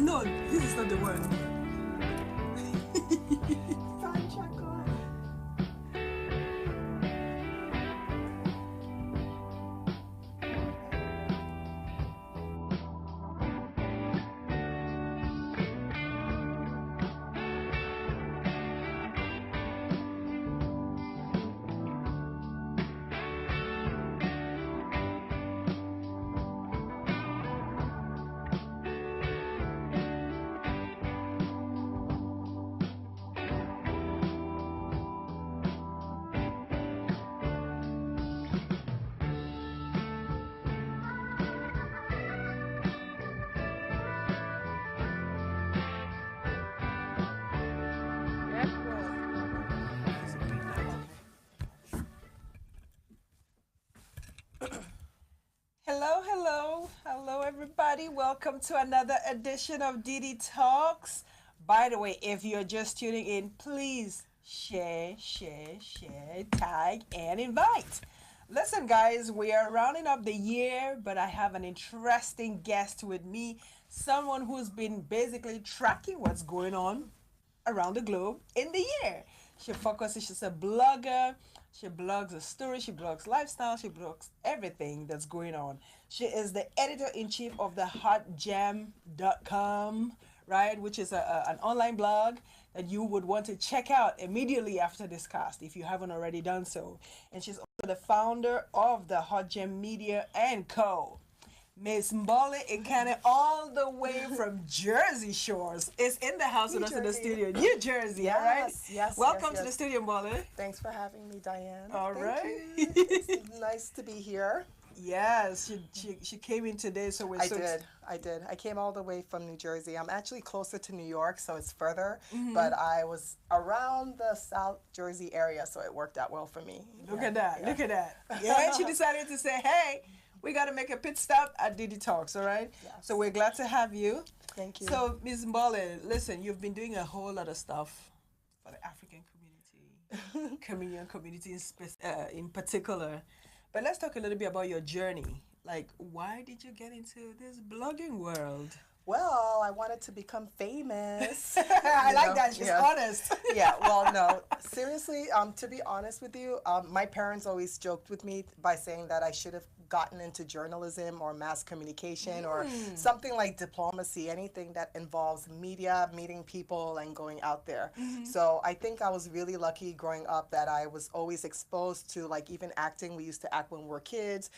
No, this is not the one. Sound check on. Hello, hello, hello, everybody. Welcome to another edition of dDTAlks. By the way, if you're just tuning in, please share, tag, and invite. Listen, guys, we are rounding up the year, but I have an interesting guest with me, someone who's been basically tracking what's going on around the globe in the year. She's a blogger. She blogs a story, she blogs lifestyle, she blogs everything that's going on. She is the editor-in-chief of the hotgem.com, right, which is an online blog that you would want to check out immediately after this cast if you haven't already done so. And she's also the founder of the Hot Gem Media and Co. Miss Mbole Ekaney, all the way from Jersey Shores, is in the house with us in the studio. New Jersey, all right? Yes. Welcome to the studio, Mbole. Thanks for having me, Diane. All Thank right. you. It's nice to be here. Yes, she came in today, so we're I did. I came all the way from New Jersey. I'm actually closer to New York, so it's further. But I was around the South Jersey area, so it worked out well for me. Look at that. Yeah, she decided to say, hey, we got to make a pit stop at dDTAlks, all right? Yes. So we're glad to have you. Thank you. So, Ms. Mbole, listen, you've been doing a whole lot of stuff for the African community, Caribbean community in particular. But let's talk a little bit about your journey. Like, why did you get into this blogging world? Well, I wanted to become famous. I like that. She's honest. Yeah, well, no. Seriously, to be honest with you, my parents always joked with me by saying that I should have gotten into journalism or mass communication or something like diplomacy, anything that involves media, meeting people, and going out there. So I think I was really lucky growing up that I was always exposed to, like, even acting. We used to act when we were kids.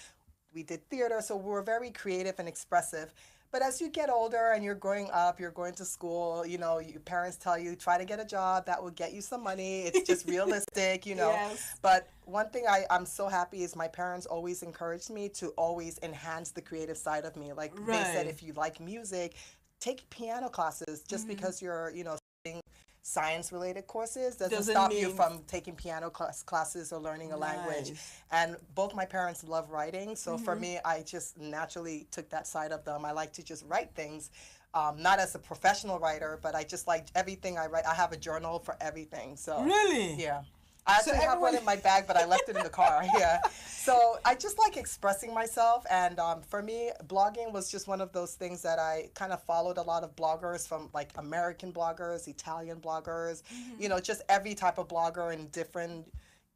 We did theater, so we were very creative and expressive. But as you get older and you're growing up, you're going to school, you know, your parents tell you, try to get a job that will get you some money. It's just realistic, you know. Yes. But one thing I'm so happy is my parents always encouraged me to always enhance the creative side of me. Like they said, if you like music, take piano classes. Just because you're, you know, studying science-related courses doesn't stop you from taking piano classes or learning a language. And both my parents love writing, so for me, I just naturally took that side of them. I like to just write things, not as a professional writer, but I just like everything I write. I have a journal for everything. So Really? Yeah. I actually have one in my bag, but I left it in the car. Yeah. So I just like expressing myself. And for me, blogging was just one of those things that I kind of followed a lot of bloggers from, like, American bloggers, Italian bloggers, you know, just every type of blogger in different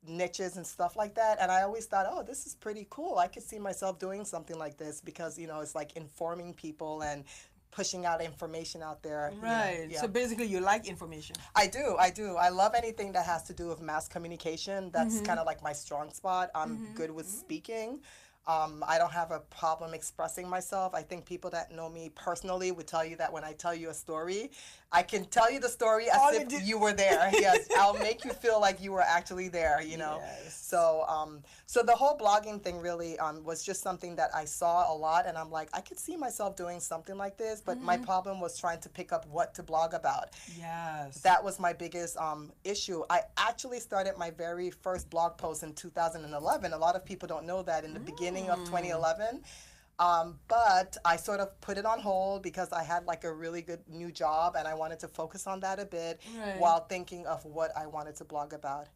niches and stuff like that. And I always thought, oh, this is pretty cool. I could see myself doing something like this because, you know, it's like informing people and pushing out information out there. Right. Yeah. So basically you like information. I do. I love anything that has to do with mass communication. That's kind of like my strong spot. I'm good with speaking. I don't have a problem expressing myself. I think people that know me personally would tell you that when I tell you a story, I can tell you the story as if you were there. Yes, I'll make you feel like you were actually there, you know. Yes. So the whole blogging thing really was just something that I saw a lot, and I'm like, I could see myself doing something like this, but my problem was trying to pick up what to blog about. Yes. That was my biggest issue. I actually started my very first blog post in 2011. A lot of people don't know that in the beginning of 2011. But I sort of put it on hold because I had like a really good new job and I wanted to focus on that a bit Right. while thinking of what I wanted to blog about.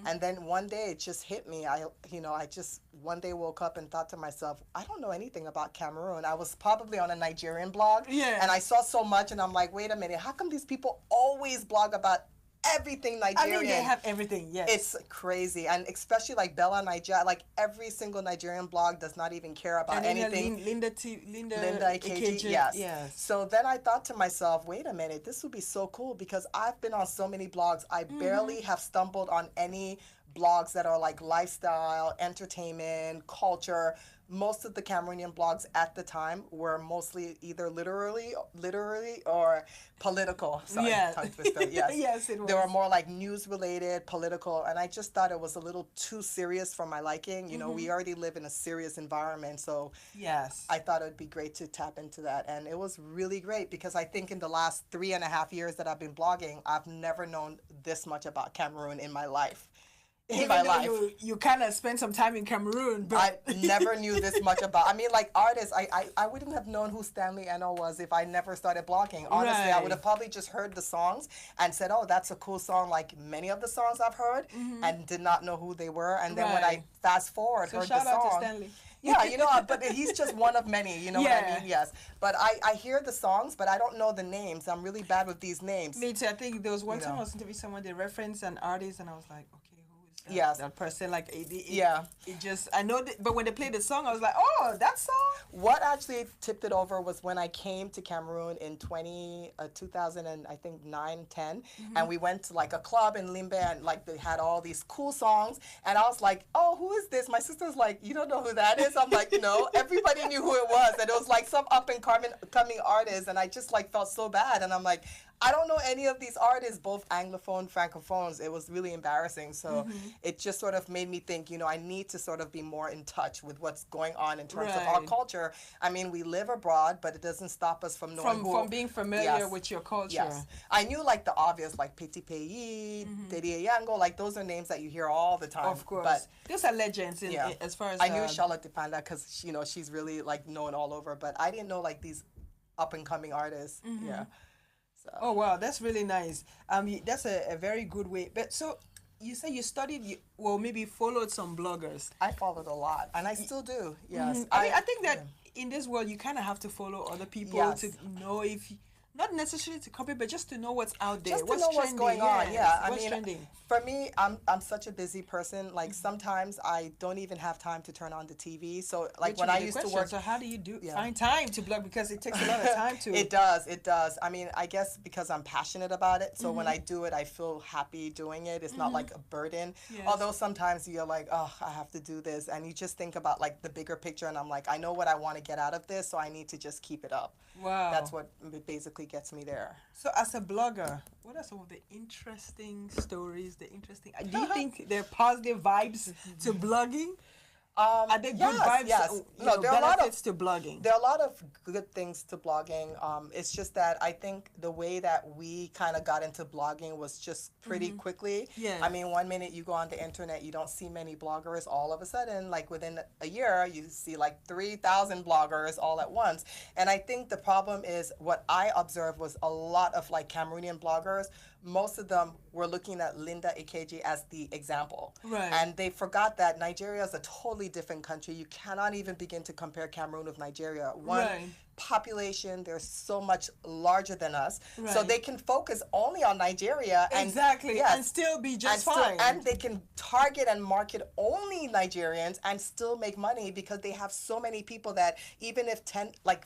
And then one day it just hit me. I just one day woke up and thought to myself, I don't know anything about Cameroon. I was probably on a Nigerian blog, Yeah. and I saw so much, and I'm like, wait a minute, how come these people always blog about everything I Nigerian? mean, they have everything. Yes. It's crazy, and especially like Bella Nigeria, like every single Nigerian blog does not even care about and anything. Linda Linda Ekaney, yes. Yes. So then I thought to myself, wait a minute, this would be so cool because I've been on so many blogs. I barely have stumbled on any blogs that are like lifestyle, entertainment, culture. Most of the Cameroonian blogs at the time were mostly either literally or political. Sorry, Yeah. tongue twister. Yes. Yes, it They were was. more like news related, political, and I just thought it was a little too serious for my liking. You know, we already live in a serious environment, so Yes. I thought it would be great to tap into that. And it was really great because I think in the last 3.5 years that I've been blogging, I've never known this much about Cameroon in my life. Even though you kind of spent some time in Cameroon, but I never knew this much about. I mean, like artists, I wouldn't have known who Stanley Eno was if I never started blogging. Honestly, I would have probably just heard the songs and said, "Oh, that's a cool song." Like many of the songs I've heard, and did not know who they were. And then when I Right. fast forward, So heard shout the out to song. Stanley. Yeah, you know, but he's just one of many. You know what Yeah. I mean? Yes. But I hear the songs, but I don't know the names. I'm really bad with these names. Me too. I think there was one You time know. I was interviewing someone, they referenced an artist, and I was like, okay, who is that? Yes. That person. Like, Yeah. It just, I know, but when they played the song, I was like, oh, that song? What actually tipped it over was when I came to Cameroon in 2000 and I think 9, 10, and we went to like a club in Limbe and like they had all these cool songs, and I was like, oh, who is this? My sister's like, you don't know who that is? I'm like, no, everybody knew who it was, and it was like some up and coming artist, and I just like felt so bad, and I'm like, I don't know any of these artists, both Anglophone, Francophones. It was really embarrassing. So it just sort of made me think, you know, I need to sort of be more in touch with what's going on in terms of our Right. culture. I mean, we live abroad, but it doesn't stop us from knowing From being familiar Yes. with your culture. Yes. I knew like the obvious, like Petit Pays, dDTAlks, like those are names that you hear all the time. Of course. But Those are legends yeah, as far as I knew Charlotte Depanda because, you know, she's really like known all over, but I didn't know like these up and coming artists. Yeah. So. Oh wow, that's really nice. That's a very good way. But so you say you studied, well, maybe followed some bloggers. I followed a lot, and I still do. Yes, I think that in this world you kind of have to follow other people Yes. to know if, not necessarily to copy, but just to know what's out there, just to what's know what's trending, going on. yes, Yeah, I what's mean, trending. for me, I'm such a busy person. Like sometimes I don't even have time to turn on the TV. So like Which when is I the used to question. work. So how do you Yeah. find time to blog? Because it takes a lot of time to. It does. It does. I mean, I guess because I'm passionate about it. So when I do it, I feel happy doing it. It's not like a burden. Yes. Although sometimes you're like, oh, I have to do this. And you just think about like the bigger picture. And I'm like, I know what I want to get out of this. So I need to just keep it up. Wow. That's what basically gets me there. So as a blogger, what are some of the interesting stories? Do you think there are positive vibes to blogging? Are there good vibes? Yes. No, there are a lot of benefits to blogging. There are a lot of good things to blogging. It's just that I think the way that we kind of got into blogging was just pretty quickly. Yeah. I mean, one minute you go on the internet, you don't see many bloggers. All of a sudden, like within a year, you see like 3,000 bloggers all at once. And I think the problem is what I observed was a lot of like Cameroonian bloggers. Most of them were looking at Linda Ekaney as the example. Right. And they forgot that Nigeria is a totally different country. You cannot even begin to compare Cameroon with Nigeria. One, Right. population, they're so much larger than us. So Right. they can focus only on Nigeria. And, Exactly. yes, And still be just and still- fine. and they can target and market only Nigerians and still make money because they have so many people that even if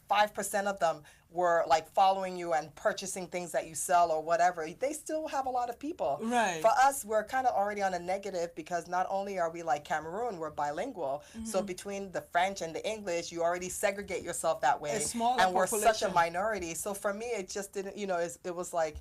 5% of them were like following you and purchasing things that you sell or whatever, they still have a lot of people. Right. For us, we're kind of already on a negative because not only are we like Cameroon, we're bilingual. So between the French and the English, you already segregate yourself that way. A smaller and we're such a population. minority. So for me, it just didn't, you know, it was like,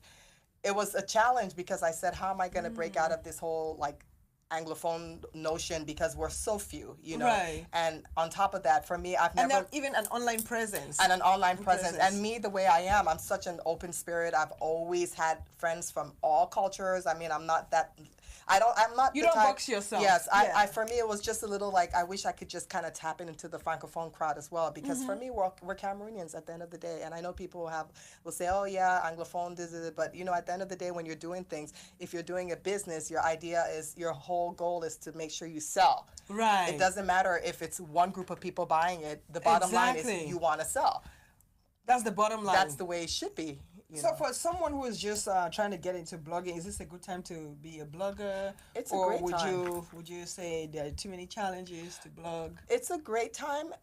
it was a challenge because I said, how am I going to break out of this whole like Anglophone notion because we're so few, you know. Right. And on top of that, for me, I've and never then even an online presence. and an online presence. Presence. And me, the way I am, I'm such an open spirit. I've always had friends from all cultures. I mean, I'm not that I'm not You the don't type. box yourself. Yes, Yeah. for me it was just a little like I wish I could just kind of tap into the francophone crowd as well because for me we're Cameroonians at the end of the day, and I know people will say, oh yeah, anglophone, but you know, at the end of the day, when you're doing things, if you're doing a business, your whole goal is to make sure you sell. Right. It doesn't matter if it's one group of people buying it. The bottom line is Exactly. you want to sell. That's the bottom line. That's the way it should be. So for someone who is just trying to get into blogging, is this a good time to be a blogger? It's a or great would time. would you say there are too many challenges to blog? It's a great time.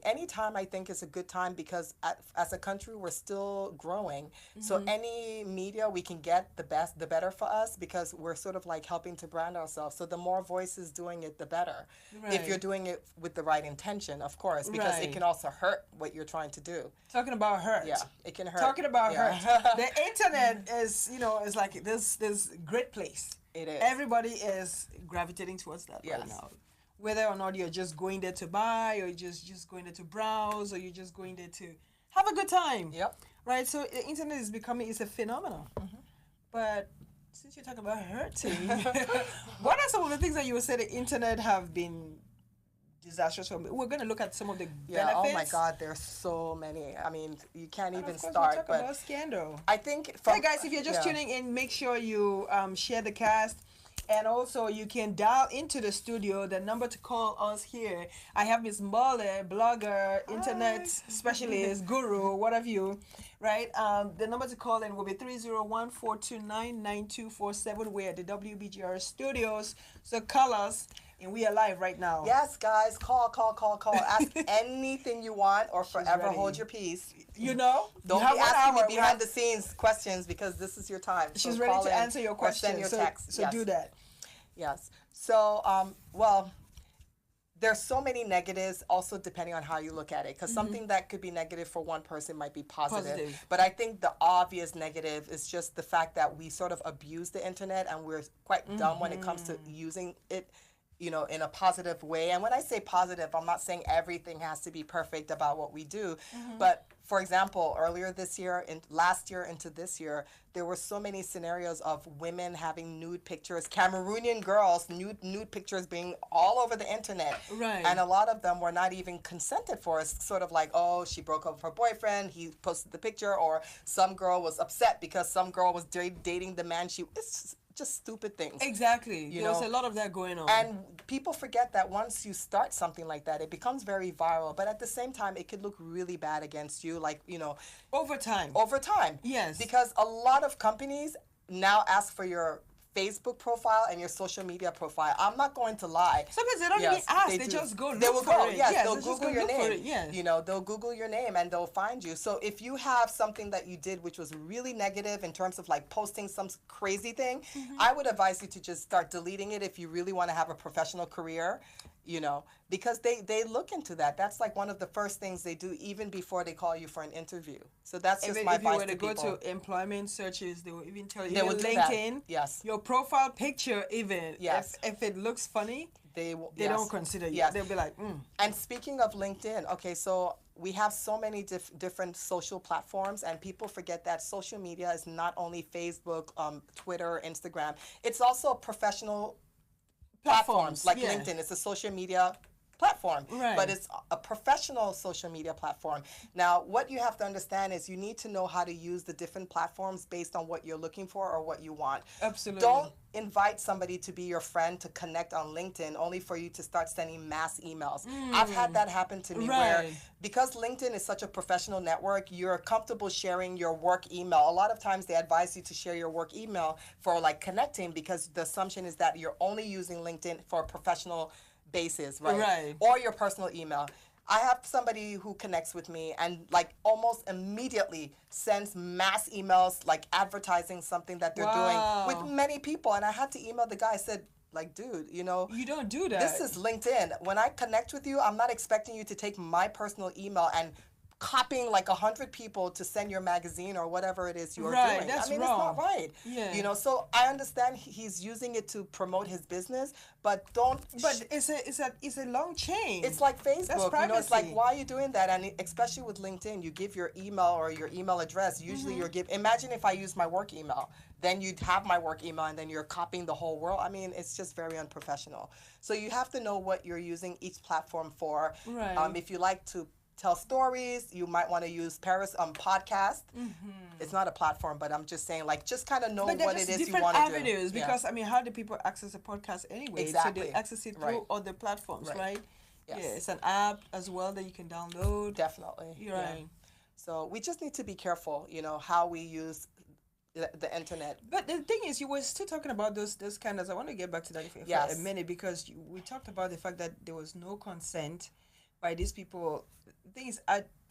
Any time I think is a good time because as a country, we're still growing. So any media we can get, the better for us because we're sort of like helping to brand ourselves. So the more voices doing it, the better. Right. If you're doing it with the right intention, of course, because Right. it can also hurt what you're trying to do. Talking about hurt. Yeah, it can hurt. Talking about Yeah. hurt. The internet is like this great place. It is. Everybody is gravitating towards that right Yes. now. Whether or not you're just going there to buy, or you're just going there to browse, or you're just going there to have a good time. Yep. Right. So the internet is a phenomenon. But since you're talking about hurting, what are some of the things that you would say the internet have been disastrous for? We're going to look at some of the Yeah. benefits. Oh my God, there's so many. I mean, you can't And even of course, start. we'll talk But about scandal. I think Hey guys, if you're just tuning in, make sure you share the cast. And also, you can dial into the studio. The number to call us here. I have Miss Mbole, blogger, internet specialist, guru, what have you, right? The number to call in will be 301-429-9247. We're at the WBGR studios. So call us, and we are live right now. Yes, guys, call. Ask anything you want or forever ready. hold your peace. You know? Don't You have be 1 asking me hour. behind the scenes questions because this is your time. She's So ready call to in answer your or questions. Send your so text. so Yes. do that. Yes. So, well, there's so many negatives also depending on how you look at it because something that could be negative for one person might be positive. But I think the obvious negative is just the fact that we sort of abuse the internet and we're quite dumb when it comes to using it, you know, in a positive way. And when I say positive, I'm not saying everything has to be perfect about what we do. But for example, earlier this year and last year into this year, there were so many scenarios of women having nude pictures, Cameroonian girls, nude pictures being all over the internet. Right. And a lot of them were not even consented for. It's sort of like, oh, she broke up with her boyfriend, he posted the picture, or some girl was upset because some girl was dating the man it's just stupid things. Exactly. You There's know, a lot of that going on. And people forget that once you start something like that, it becomes very viral. But at the same time, it could look really bad against you, like, you know, over time. Yes. Because a lot of companies now ask for your Facebook profile and your social media profile. I'm not going to lie. Sometimes they don't even ask. They do. just go look They will for go. it. Yes, Yes, they'll they just Google go your look for name. it, yes. You know, they'll Google your name and they'll find you. So if you have something that you did which was really negative in terms of like posting some crazy thing, I would advise you to just start deleting it if you really want to have a professional career. You know, because they look into that. That's like one of the first things they do even before they call you for an interview. So that's just my advice to people. If you were to go to employment searches, they will even tell you. They will do that. LinkedIn. Yes. Your profile picture, even. Yes. If it looks funny, they yes. don't consider you. Yes. They'll be like, And speaking of LinkedIn, okay, so we have so many different social platforms, and people forget that social media is not only Facebook, Twitter, Instagram. It's also professional platforms like yeah. LinkedIn. It's a social media platform, Right. but it's a professional social media platform. Now, what you have to understand is you need to know how to use the different platforms based on what you're looking for or what you want. Absolutely. Don't invite somebody to be your friend to connect on LinkedIn only for you to start sending mass emails. I've had that happen to me where Right. because LinkedIn is such a professional network, you're comfortable sharing your work email. A lot of times they advise you to share your work email for like connecting because the assumption is that you're only using LinkedIn for a professional basis, right? Right. Or your personal email. I have somebody who connects with me and like almost immediately sends mass emails like advertising something that they're Wow. doing with many people. And I had to email the guy. I said, like, dude, you know, you don't do that. this is LinkedIn. When I connect with you, I'm not expecting you to take my personal email and copying like 100 people to send your magazine or whatever it is you're Right, doing. that's I mean, wrong. it's not right. Yeah. You know, so I understand he's using it to promote his business, but don't. But it's a long chain. It's like That's Facebook, you know, it's like, privacy. why are you doing that? And especially with LinkedIn, you give your email or your email address. Usually imagine if I use my work email, then you'd have my work email and then you're copying the whole world. I mean, it's just very unprofessional. So you have to know what you're using each platform for. Right. If you like to tell stories, you might want to use Paris podcast. It's not a platform, but I'm just saying, like, just kind of know But they're what just it is you different want to do. avenues because I mean, how do people access a podcast anyway? Exactly. So they access it through Right. other platforms, right? Yes. Yeah, it's an app as well that you can download. Definitely. You're yeah. right. So we just need to be careful, you know, how we use the internet. But the thing is, you were still talking about those kind of. I want to get back to that for Yes. a minute because we talked about the fact that there was no consent by these people. The thing is,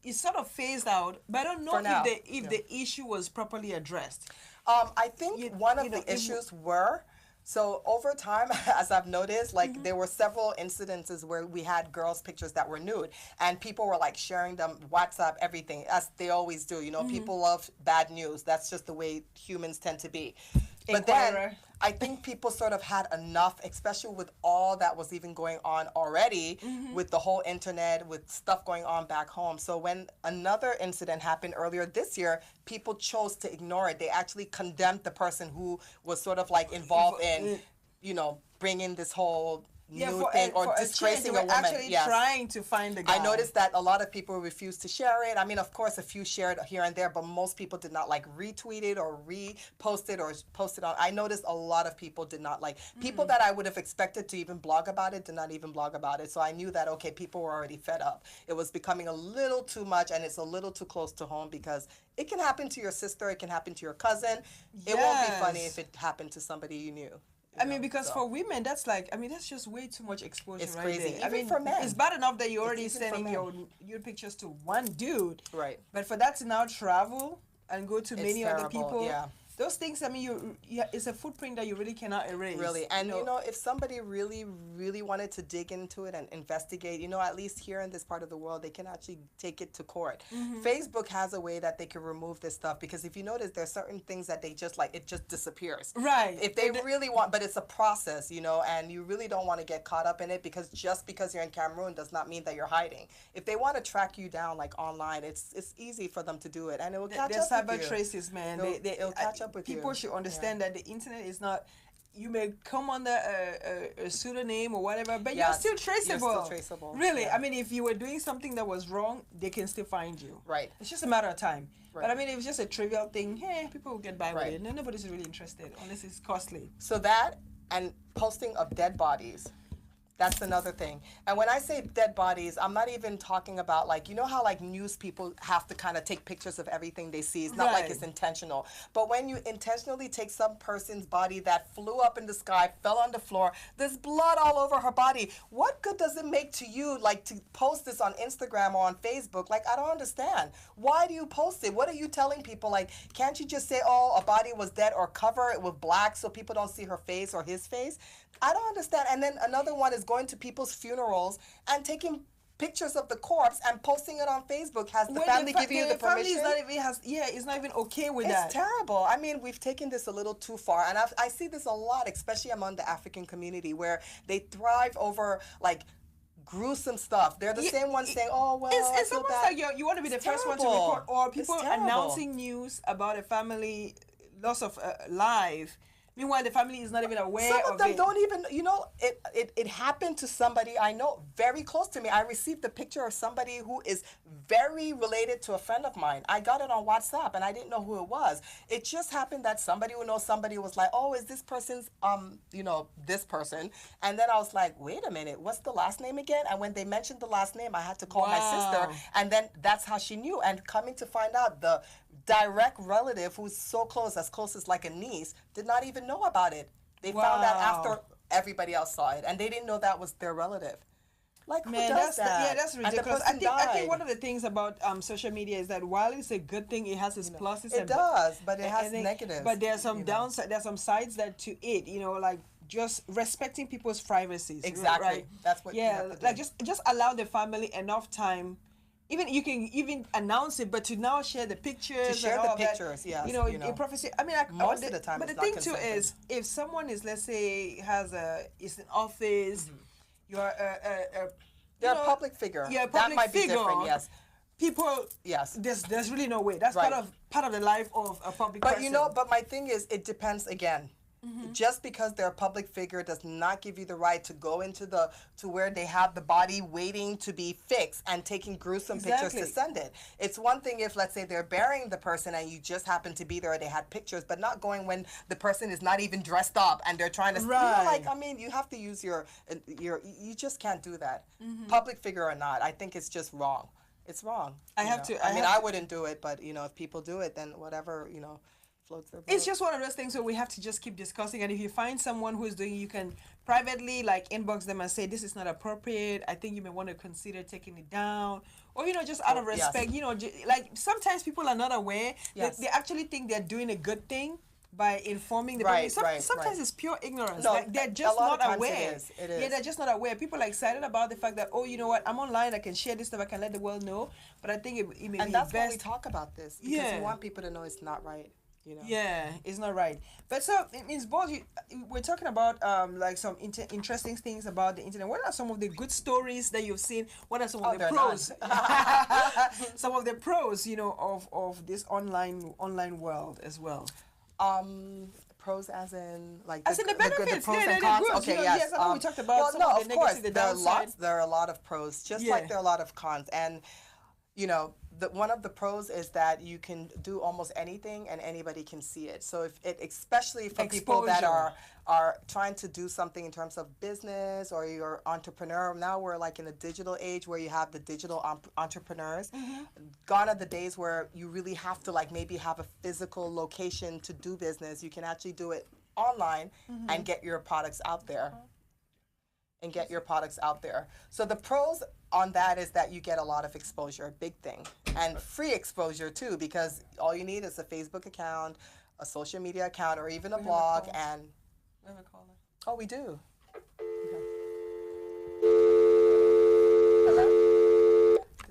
it's sort of phased out, but I don't know For now, if the issue was properly addressed. I think one of the issues were, so over time, as I've noticed, like there were several incidences where we had girls' pictures that were nude, and people were like sharing them, WhatsApp, everything, as they always do. You know, people love bad news. That's just the way humans tend to be. But then Inquirer. I think people sort of had enough, especially with all that was even going on already with the whole internet, with stuff going on back home. So when another incident happened earlier this year, people chose to ignore it. They actually condemned the person who was sort of like involved in, you know, bringing this whole new thing or disgracing a woman. Actually trying to find the guy. I noticed that a lot of people refused to share it. I mean, of course, a few shared here and there, but most people did not like retweet it or repost it or post it on. I noticed a lot of people did not like. People that I would have expected to even blog about it did not even blog about it. So I knew that, okay, people were already fed up. It was becoming a little too much and it's a little too close to home because it can happen to your sister, it can happen to your cousin. It won't be funny if it happened to somebody you knew. I mean, because for women, that's like, I mean, that's just way too much exposure. It's right crazy. there. I Even mean, for men. it's bad enough that you're already even for sending men. your pictures to one dude. Right. But for that to now travel and go to many other terrible, people, yeah. those things, I mean, it's a footprint that you really cannot erase. Really. And, you know, if somebody really, really wanted to dig into it and investigate, you know, at least here in this part of the world, they can actually take it to court. Facebook has a way that they can remove this stuff because if you notice, there's certain things that they just like, it just disappears. Right. If they really want, but it's a process, you know, and you really don't want to get caught up in it because just because you're in Cameroon does not mean that you're hiding. If they want to track you down like online, it's easy for them to do it and it will catch There's up with cyber you. traces, man. It'll catch up with people you. should understand that the internet is not. You may come under a pseudonym or whatever, but Yes, you're still traceable. you're still traceable, Really, yeah. I mean, if you were doing something that was wrong, they can still find you. Right. It's just a matter of time. Right. But I mean, if it's just a trivial thing, hey, people will get by Right. with it. Nobody's really interested unless it's costly. So that and posting of dead bodies. That's another thing. And when I say dead bodies, I'm not even talking about like, you know how like news people have to kind of take pictures of everything they see. It's not like Right. it's intentional. But when you intentionally take some person's body that flew up in the sky, fell on the floor, there's blood all over her body. What good does it make to you like to post this on Instagram or on Facebook? Like, I don't understand. Why do you post it? What are you telling people? Like, can't you just say, oh, a body was dead or cover it with black so people don't see her face or his face? I don't understand. And then another one is going to people's funerals and taking pictures of the corpse and posting it on Facebook. Has the family give you the family permission? is not even it's not even okay with It's that. terrible. I mean, we've taken this a little too far. And I see this a lot, especially among the African community, where they thrive over, like, gruesome stuff. They're the same ones saying, oh, well, I It's feel almost bad. like you want to be the It's first one to terrible. report, or It's people terrible. announcing news about a family loss of life. Meanwhile, the family is not even aware Some of them it. don't even, you know, it happened to somebody I know very close to me. I received a picture of somebody who is very related to a friend of mine. I got it on WhatsApp and I didn't know who it was. It just happened that somebody who knows somebody was like, oh, is this person's, you know, this person? And then I was like, wait a minute, what's the last name again? And when they mentioned the last name, I had to call my sister. And then that's how she knew. And coming to find out, the direct relative who's so close, as close as like a niece, did not even know about it. They found out after everybody else saw it, and they didn't know that was their relative. Like, who does that? That's And the ridiculous. person I think died. one of the things about social media is that while it's a good thing, it has its pluses. It does, but it has and negatives. But there's some downside. There's some sides that to it. You know, like just respecting people's privacies. Exactly. Right? That's what you Yeah, have to do. like just allow the family enough time even you can even announce it, but to now share the pictures To share and the all of that, pictures, yes, in prophecy. I mean, most of the time but it's the not thing too consented. is, if someone is, let's say, is an office, you're They're a public figure. you're a That public might be figure. different, yes. People, Yes. there's really no way. That's Right. part of the life of a public But person. but my thing is, it depends again. Just because they're a public figure does not give you the right to go into to where they have the body waiting to be fixed and taking gruesome pictures Exactly. to send it. It's one thing if, let's say, they're burying the person and you just happen to be there or they had pictures, but not going when the person is not even dressed up and they're trying to, Right. like, I mean, you have to use you just can't do that. Public figure or not, I think it's just wrong. It's wrong. I you have know. to- I I mean, have I to- wouldn't do it, but if people do it, then whatever, floats their boat. It's just one of those things where we have to just keep discussing. And if you find someone who's doing, you can privately like inbox them and say, this is not appropriate. I think you may want to consider taking it down. Or, just out of Yes. respect, like sometimes people are not aware. Yes. They actually think they're doing a good thing by informing the Right, public. right, Sometimes right. it's pure ignorance. No, Like, they're a just lot of not times aware. it is, it is. Yeah, they're just not aware. People are excited about the fact that, oh, you know what, I'm online, I can share this stuff, I can let the world know. But I think it may And be that's why we best. talk about this, because Yeah. we want people to know it's not right. Yeah, it's not right. But so it means both. We're talking about like some interesting things about the internet. What are some of the good stories that you've seen? What are some of the there are pros? Some of the pros, of this online world as well. Pros as in like As in the benefits, pros yeah, and the cons. goods, Okay, yes. yes, I know we talked about well, some no, of the of course, negative, the there are downside. there are a lot of pros, just Yeah. like there are a lot of cons. And one of the pros is that you can do almost anything and anybody can see it. So especially for people that Exposure. are trying to do something in terms of business, or you're entrepreneur. Now we're like in a digital age where you have the digital entrepreneurs. Gone are the days where you really have to like maybe have a physical location to do business. You can actually do it online and get your products out there. So the pros on that is that you get a lot of exposure, big thing, and free exposure too, because all you need is a Facebook account, a social media account, or even a blog. call. And We have a caller. oh, we do.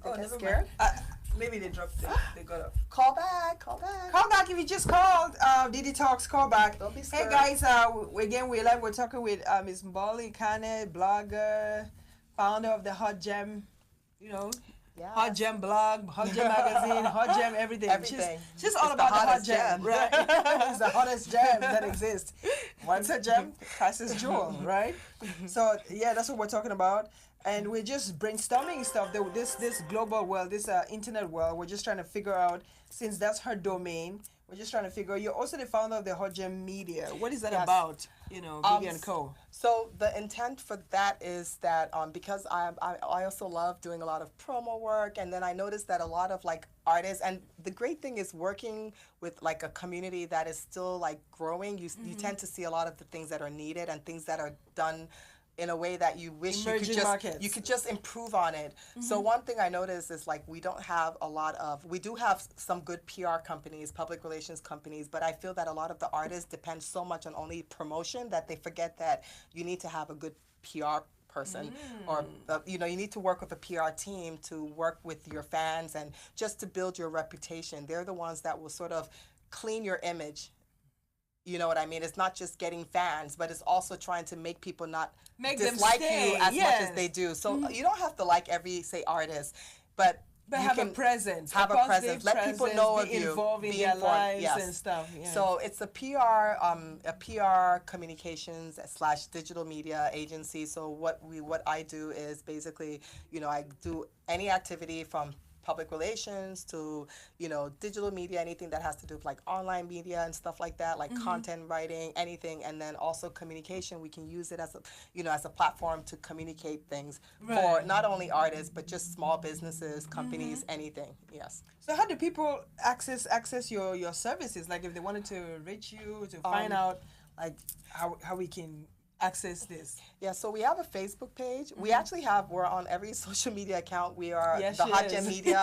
Oh, Get never scared? mind. Maybe they dropped. They got up. Call back. Call back. Call back if you just called. dDTAlks, call back. Don't be Hey scared. guys, again we're live. We're talking with Ms. Mbole, Ekaney, blogger, founder of the Hot Gem, Yes. Hot Gem blog, Hot Gem magazine, Hot Gem everything. Everything. She's all It's about the the Hot hottest Gem, gem. right? It's the hottest gem that exists. Once a gem, priceless jewel, right? So yeah, that's what we're talking about. And we're just brainstorming stuff. This global world, this internet world, we're just trying to figure out, since that's her domain, we're just trying to figure out. You're also the founder of the Hot Gem Media. What is that Yes. about? Vivi and Co. So the intent for that is that because I also love doing a lot of promo work, and then I noticed that a lot of like artists, and the great thing is working with like a community that is still like growing. You tend to see a lot of the things that are needed and things that are done in a way that you wish Emerging markets. you could just improve on it. So one thing I noticed is like we do have some good PR companies, public relations companies, but I feel that a lot of the artists depend so much on only promotion that they forget that you need to have a good PR person, or you need to work with a PR team to work with your fans and just to build your reputation. They're the ones that will sort of clean your image. You know what I mean? It's not just getting fans, but it's also trying to make people not Make them dislike stay, you as much yes. as they do. So you don't have to like every, say, artist, but you have can a presence. Have a positive presence. Let people know of be you. involved in Be their informed. lives Yes. and stuff. Yeah. So it's a PR communications / digital media agency. So what I do is basically, I do any activity from public relations to digital media, anything that has to do with like online media and stuff like that, like content writing, anything. And then also communication, we can use it as a platform to communicate things for not only artists but just small businesses, companies, anything. Yes. So how do people access your services? Like if they wanted to reach you to find out like how we can access this. Yeah, so we have a Facebook page. We're on every social media account. We are Yes, the she Hot is. Gem Media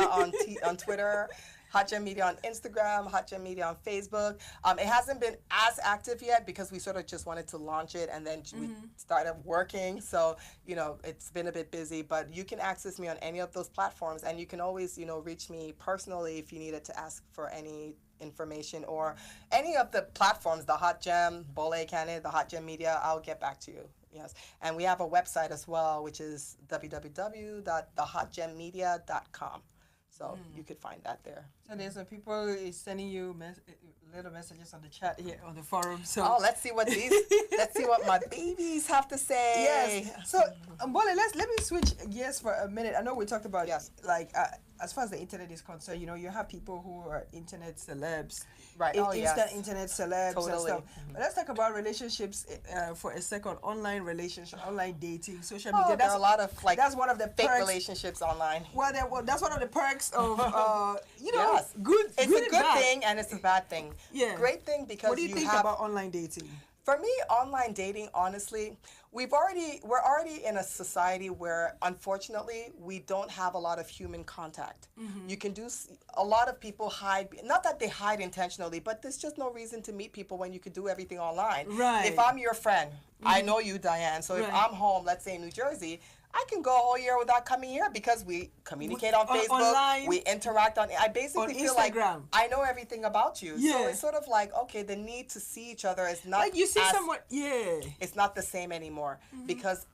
on Twitter, Hot Gem Media on Instagram, Hot Gem Media on Facebook. It hasn't been as active yet because we sort of just wanted to launch it and then we started working. So, it's been a bit busy, but you can access me on any of those platforms, and you can always, reach me personally if you needed to ask for any information or any of the platforms, the Hot Gem, Mbole, Ekaney, the Hot Gem Media. I'll get back to you. Yes. And we have a website as well, which is www.thehotgemmedia.com. So you could find that there. So there's some people is sending you little messages on the chat here on the forum. So let's see what my babies have to say. Yes. So Mbole, let me switch gears for a minute. I know we talked about as far as the internet is concerned, you have people who are internet celebs, right? Instant internet celebs and Totally. stuff. But let's talk about relationships for a second. Online relationship, online dating, social media. There are a lot of that's one of the fake perks. relationships online. Well, that's one of the perks of Yes. good. It's good a and good bad. thing and it's a bad thing. Yeah. Great thing because What do you think have about online dating? For me, online dating, honestly, we're already in a society where, unfortunately, we don't have a lot of human contact. You can do a lot of people hide, not that they hide intentionally, but there's just no reason to meet people when you could do everything online. Right. If I'm your friend, I know you, Diane. So if I'm home, let's say in New Jersey, I can go a whole year without coming here because we communicate on Facebook, online, we interact on. I basically feel like I know everything about you. Yeah. So it's sort of like, okay, the need to see each other is not like you see someone. Yeah. It's not the same anymore because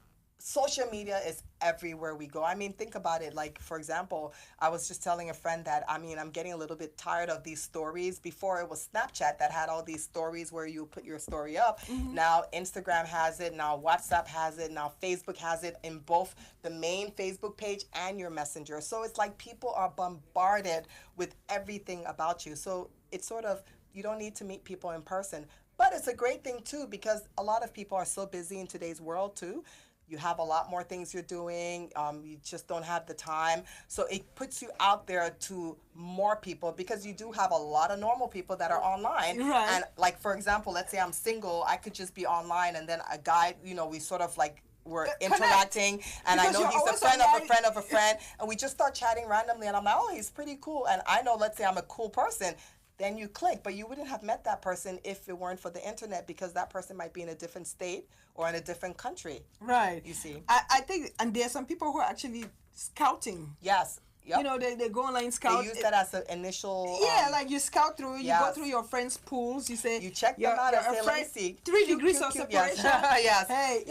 social media is everywhere we go. I mean, think about it. Like, for example, I was just telling a friend that, I'm getting a little bit tired of these stories. Before it was Snapchat that had all these stories where you put your story up. Now Instagram has it. Now WhatsApp has it. Now Facebook has it in both the main Facebook page and your messenger. So it's like people are bombarded with everything about you. So it's sort of, you don't need to meet people in person. But it's a great thing too because a lot of people are so busy in today's world too. You have a lot more things you're doing. You just don't have the time. So it puts you out there to more people because you do have a lot of normal people that are online. Right. And like, for example, let's say I'm single, I could just be online and then a guy, we sort of like, we're interacting and because I know he's a friend of a friend of a friend and we just start chatting randomly and I'm like, oh, he's pretty cool. And I know, let's say I'm a cool person. Then you click, but you wouldn't have met that person if it weren't for the internet because that person might be in a different state or in a different country. Right. You see. I think, and there's some people who are actually scouting. Yes. Yep. They go online scout. They use that as an initial. Like you scout through, you go through your friends' pools. You say you check them out and say, let me see. 3 degrees of separation. Yes. Hey,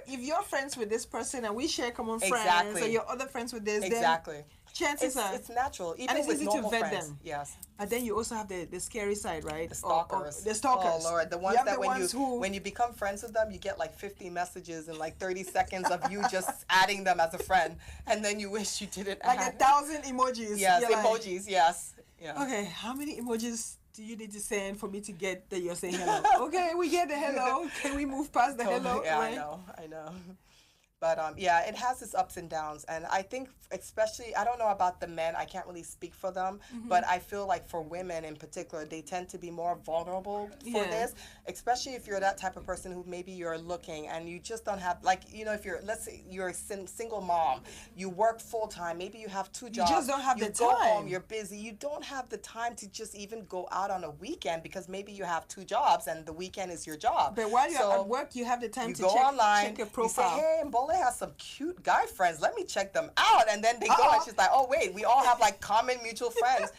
if you're friends with this person and we share common friends, exactly. and you're other friends with this, exactly. Then chances are it's natural. Even and it's with easy normal to vet friends. them. Yes. And then you also have the scary side, right? The stalkers. The stalkers. Oh Lord, the ones that when you become friends with them, you get like 50 messages in like 30 seconds of you just adding them as a friend, and then you wish you didn't. Like 1,000 emojis. Yes, emojis. Yes. Yeah. Okay, how many emojis do you need to send for me to get that you're saying hello? Okay, we get the hello. Can we move past the hello? Yeah, right? I know. But it has its ups and downs, and I think especially, I don't know about the men, I can't really speak for them, but I feel like for women in particular, they tend to be more vulnerable for this, especially if you're that type of person who maybe you're looking and you just don't have, like, if you're, let's say you're a single mom, you work full time, maybe you have 2 jobs. You just don't have the time. You go home, you're busy, you don't have the time to just even go out on a weekend because maybe you have 2 jobs and the weekend is your job. But while you're at work, you have the time to go online, check your profile. You say, hey, Mbole has some cute guy friends. Let me check them out. And then they go and she's like, oh, wait, we all have like common mutual friends,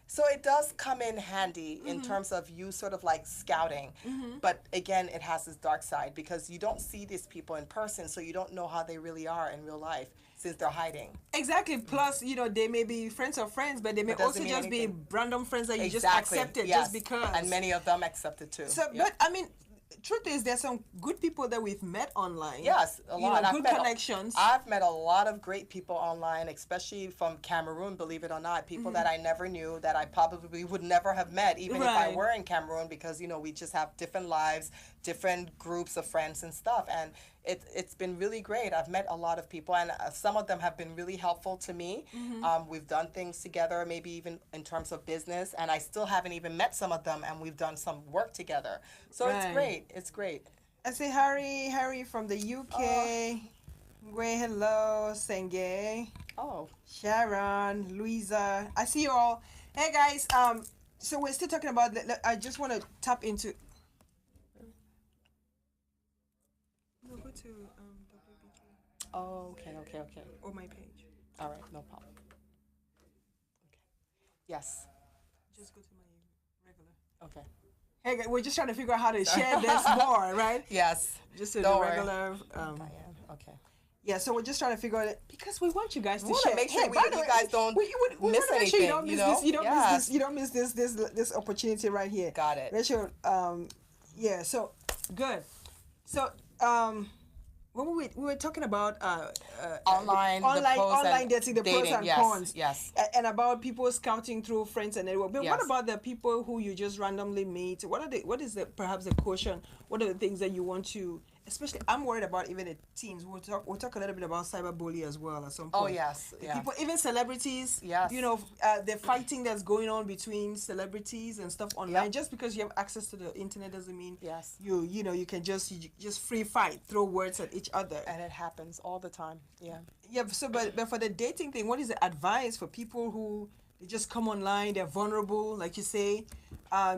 So it does come in handy in terms of you sort of like scouting. But again, it has this dark side because you don't see these people in person, so you don't know how they really are in real life since they're hiding. Exactly. Plus, they may be friends of friends, but they may also just be random friends that you just accepted just because. And many of them accept it too. So, but I mean, truth is, there's some good people that we've met online. Yes, a lot. Good connections. I've met a lot of great people online, especially from Cameroon, believe it or not. People that I never knew, that I probably would never have met, even if I were in Cameroon, because, we just have different lives, different groups of friends and stuff. And it's been really great. I've met a lot of people, and some of them have been really helpful to me. We've done things together, maybe even in terms of business, and I still haven't even met some of them, and we've done some work together. So it's great. It's great. I say Harry from the UK. Gwe, hello. Senge. Oh. Sharon, Louisa. I see you all. Hey guys, so we're still talking about. I just want to tap into. No, go to WBK Oh, okay. or my page. All right, no problem. Okay. Yes. Just go to my regular. Okay. Hey, guys, we're just trying to figure out how to share this more, right? Yes. Just to Don't the worry. regular. Diane. Okay. Yeah, so we're just trying to figure it because we want you guys to We want share. to make sure Hey, by the you way, guys don't we miss wanna make sure you anything. don't miss You know? this. You don't miss Yes. this. You don't miss this opportunity right here. Got it. Make sure. Yeah. So good. So when we were talking about Online, the pros online and dating, the pros dating, and yes, cons, yes. and about people scouting through friends and everyone. But what Yes. about the people who you just randomly meet? What is the perhaps the quotient? What are the things that you want to? Especially, I'm worried about even the teens. We'll talk a little bit about cyberbullying as well at some point. Oh, yes. The Yeah. people, even celebrities. Yes. You know, the fighting that's going on between celebrities and stuff online. Yep. Just because you have access to the internet doesn't mean Yes. you know you can just free fight, throw words at each other. And it happens all the time. Yeah. Yeah. So, but for the dating thing, what is the advice for people who they just come online, they're vulnerable, like you say.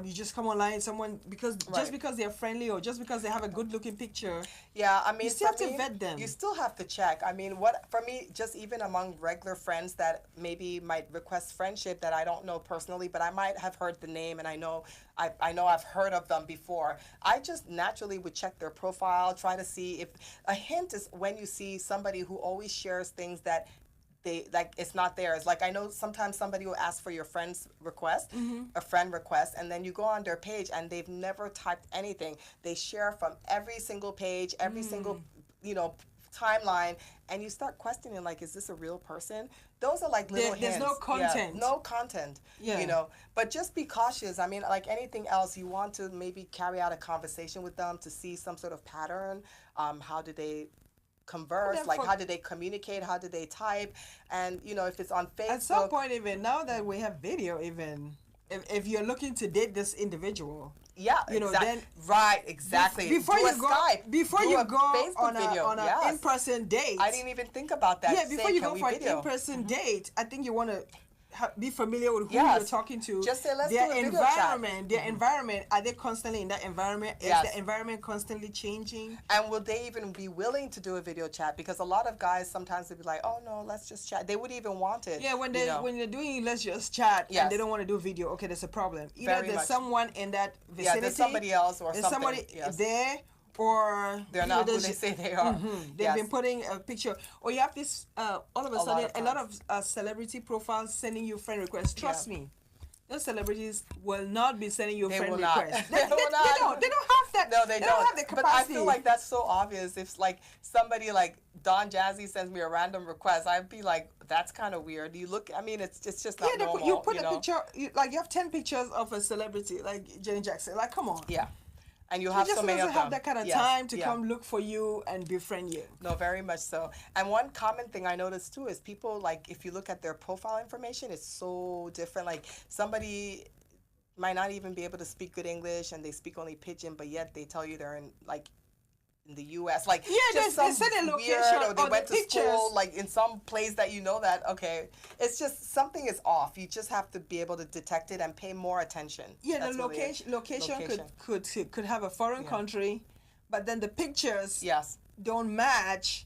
You just come online, someone just Right. because they're friendly or just because they have a good-looking picture. Yeah, I mean, You still for have to me, vet them. You still have to check. I mean, what for me, just even among regular friends that maybe might request friendship that I don't know personally, but I might have heard the name and I know I've heard of them before. I just naturally would check their profile, try to see if a hint is when you see somebody who always shares things that they like it's not theirs. Like I know sometimes somebody will ask for your friend's request, a friend request, and then you go on their page and they've never typed anything. They share from every single page, every single timeline, and you start questioning like, is this a real person? Those are like little There's no hints. content. Yeah, no content. Yeah. But just be cautious. I mean, like anything else, you want to maybe carry out a conversation with them to see some sort of pattern. How do they converse, then like how do they communicate, how do they type, and if it's on Facebook. At some point, even now that we have video, even if you're looking to date this individual, yeah, then right, exactly. Before Do you a go, Skype, before do you a go Facebook on video. an Yes. in-person date, I didn't even think about that. Yeah, before Say, you can go we for an video? in-person date, I think you want to be familiar with who Yes. you're talking to. Just say, let's their do a video chat. environment, their environment. Are they constantly in that environment? Yes. Is the environment constantly changing? And will they even be willing to do a video chat? Because a lot of guys sometimes they'll be like, oh no, let's just chat. They would even want it. Yeah, when they're doing let's just chat Yes. and they don't want to do video, okay, there's a problem. Either Very there's much. someone in that vicinity, Yeah, there's somebody else or there's something. somebody Yes. there, or They're not who they say they are. They've Yes. been putting a picture, or you have this all of a lot sudden of a lot of celebrity profiles sending you friend requests. Trust Yeah. me, those celebrities will not be sending you They friend will not. requests. They will not. They don't have that. No, they don't. have the But I capacity. feel like that's so obvious. If like somebody like Don Jazzy sends me a random request, I'd be like, that's kind of weird. You look, I mean, it's just not normal. You put a picture, you have 10 pictures of a celebrity like Janet Jackson. Like, come on. Yeah. And you She have just so many of doesn't them. have that kind of Yes. time to Yeah. come look for you and befriend you. No, very much so. And one common thing I noticed too is people, like, if you look at their profile information, it's so different. Like, somebody might not even be able to speak good English and they speak only pidgin, but yet they tell you they're in the U.S. Like, Yeah, just they some said a location weird, or they or the went to pictures. school, like, in some place that you know that, okay, it's just, something is off. You just have to be able to detect it and pay more attention. Yeah, That's the really it. location could have a foreign Yeah. country, but then the pictures Yes. don't match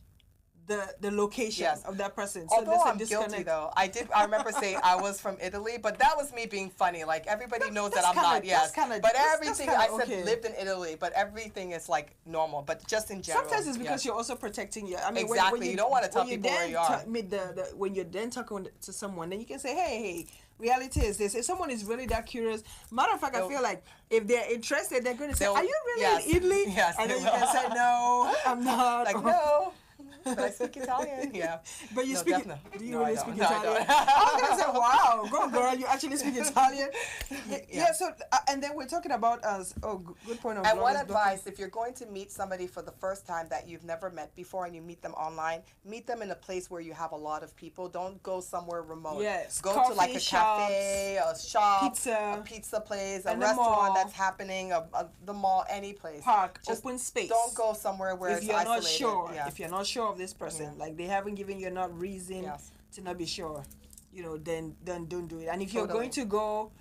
the location Yes. of that person. So Although there's a I'm guilty disconnect. though, I remember saying I was from Italy, but that was me being funny. Like everybody knows that that's I'm kinda- not. Yes, that's kinda- but that's everything kinda I said okay. lived in Italy, but everything is like normal. But just in general, Sometimes it's because yes. you're also protecting your. I mean, Exactly. You don't wanna tell when people where then you are. Meet when you're then talking to someone, then you can say, hey, reality is this. If someone is really that curious, matter of fact, I feel like if they're interested, they're going to say, They'll- are you really yes. in Italy? Yes, And they then you will. can say, no, I'm not. Like no, but I speak Italian. Yeah, But you No, speak. definitely. Do you No, I really don't. speak No, I Italian? don't. I was gonna say, wow, go girl, you actually speak Italian. Yeah. Yeah. So and then we're talking about good point of. And one Gloria's advice, if you're going to meet somebody for the first time that you've never met before and you meet them online, meet them in a place where you have a lot of people. Don't go somewhere remote. Yes, Go to like coffee a shops, cafe, a shop, pizza, a pizza place, a and the restaurant mall. that's happening, the mall, any place. Park, Just open space. Don't go somewhere where If it's you're not isolated. sure, Yeah. if you're not sure of this person, Yeah. like they haven't given you enough reason Yes. to not be sure. then don't do it. And if you're going to go,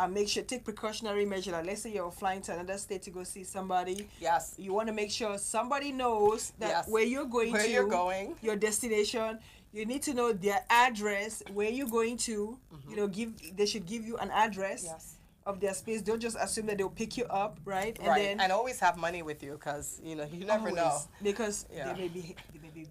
make sure take precautionary measure. Like, let's say you're flying to another state to go see somebody. Yes. You want to make sure somebody knows that Yes. where you're going Where to, you're going. your destination. You need to know their address, where you're going to. They should give you an address. Yes. Of their space. Don't just assume that they'll pick you up, right? And always have money with you, because you never know. Because they may be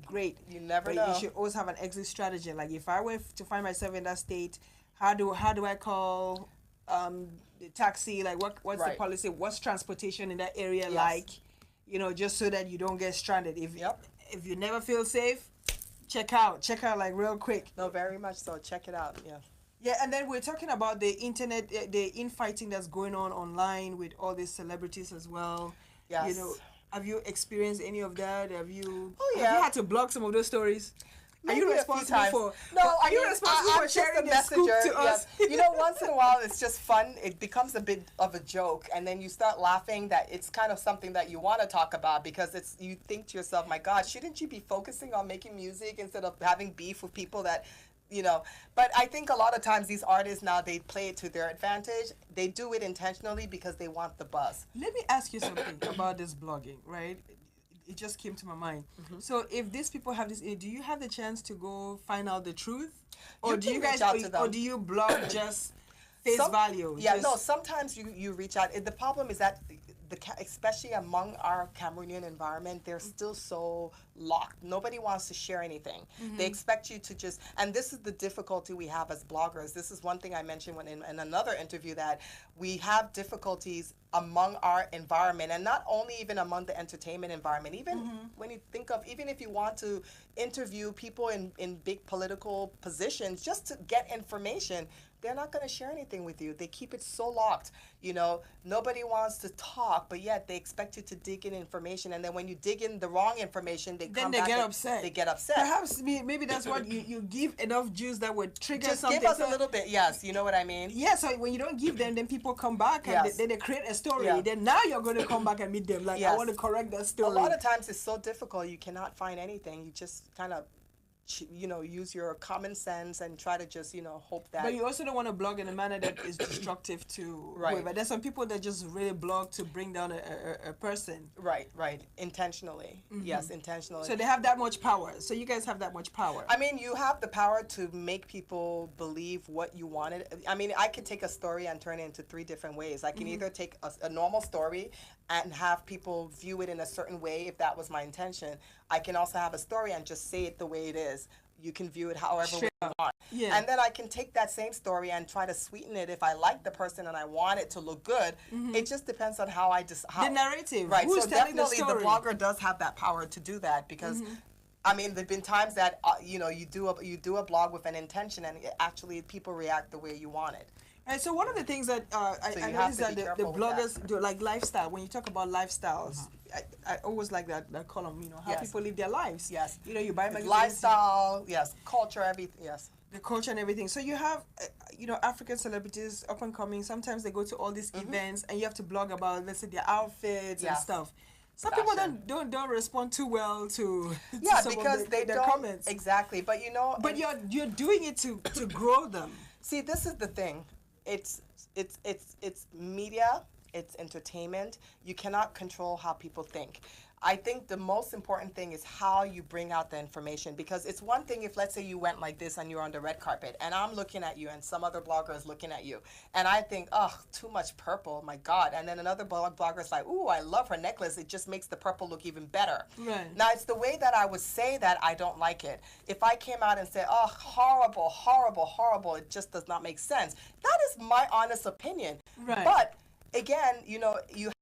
great. You never but know. You should always have an exit strategy. Like, if I were to find myself in that state, how do I call the taxi? Like, what's the policy? What's transportation in that area like? Just so that you don't get stranded. If you never feel safe, check out like real quick. No, very much so. Check it out. Yeah. Yeah, and then we're talking about the internet, the infighting that's going on online with all these celebrities as well. Yes. Have you experienced any of that? Have you had to block some of those stories? Maybe are you responsible for? No, are you responsible for sharing the scoop to us? Once in a while it's just fun. It becomes a bit of a joke, and then you start laughing that it's kind of something that you want to talk about, because you think to yourself, my God, shouldn't you be focusing on making music instead of having beef with people that but I think a lot of times these artists now, they play it to their advantage. They do it intentionally because they want the buzz. Let me ask you something about this blogging, right? It just came to my mind. So if these people have this, do you have the chance to go find out the truth? Or do you guys, or do you blog just face value? Yeah, no, sometimes you reach out. The problem is that especially among our Cameroonian environment, they're still so locked. Nobody wants to share anything. They expect you to just, and this is the difficulty we have as bloggers. This is one thing I mentioned in another interview, that we have difficulties among our environment, and not only even among the entertainment environment. Even when you think of, even if you want to interview people in big political positions just to get information, they're not going to share anything with you. They keep it so locked. Nobody wants to talk, but yet they expect you to dig in information. And then when you dig in the wrong information, they get upset. They get upset. Perhaps maybe that's what you give enough juice that would trigger just something. Just give us a little bit. Yes, you know what I mean? Yeah, so when you don't give them, then people come back and then they create a story. Yeah. Then now you're going to come back and meet them. Like, I want to correct that story. A lot of times it's so difficult. You cannot find anything. You just kind of use your common sense and try to just, hope that. But you also don't want to blog in a manner that is destructive to whoever. There's some people that just really blog to bring down a person. Right. Intentionally. Yes, intentionally. So they have that much power. So you guys have that much power. I mean, you have the power to make people believe what you wanted. I mean, I could take a story and turn it into 3 different ways. I can either take a normal story and have people view it in a certain way, if that was my intention. I can also have a story and just say it the way it is. You can view it however way you want. Yeah. And then I can take that same story and try to sweeten it if I like the person and I want it to look good. It just depends on how I just... the narrative. Right. Who's so telling definitely the story? The blogger does have that power to do that, because... I mean, there've been times that you do a blog with an intention, and actually people react the way you want it. And so one of the things that I noticed that the bloggers do, like lifestyle. When you talk about lifestyles, I always like that column. How people live their lives. Yes. You buy magazines. Lifestyle. Yes. Culture. Everything. Yes. The culture and everything. So you have, African celebrities up and coming. Sometimes they go to all these events, and you have to blog about, let's say, their outfits and stuff. Some people don't respond too well to because they their don't comments. Exactly, but But you're doing it to grow them. See, this is the thing. It's media. It's entertainment. You cannot control how people think. I think the most important thing is how you bring out the information, because it's one thing if, let's say, you went like this and you're on the red carpet and I'm looking at you and some other blogger is looking at you and I think, oh, too much purple, my God. And then another blogger is like, ooh, I love her necklace. It just makes the purple look even better. Right. Now, it's the way that I would say that I don't like it. If I came out and said, oh, horrible, horrible, horrible, it just does not make sense. That is my honest opinion. Right. But again, you have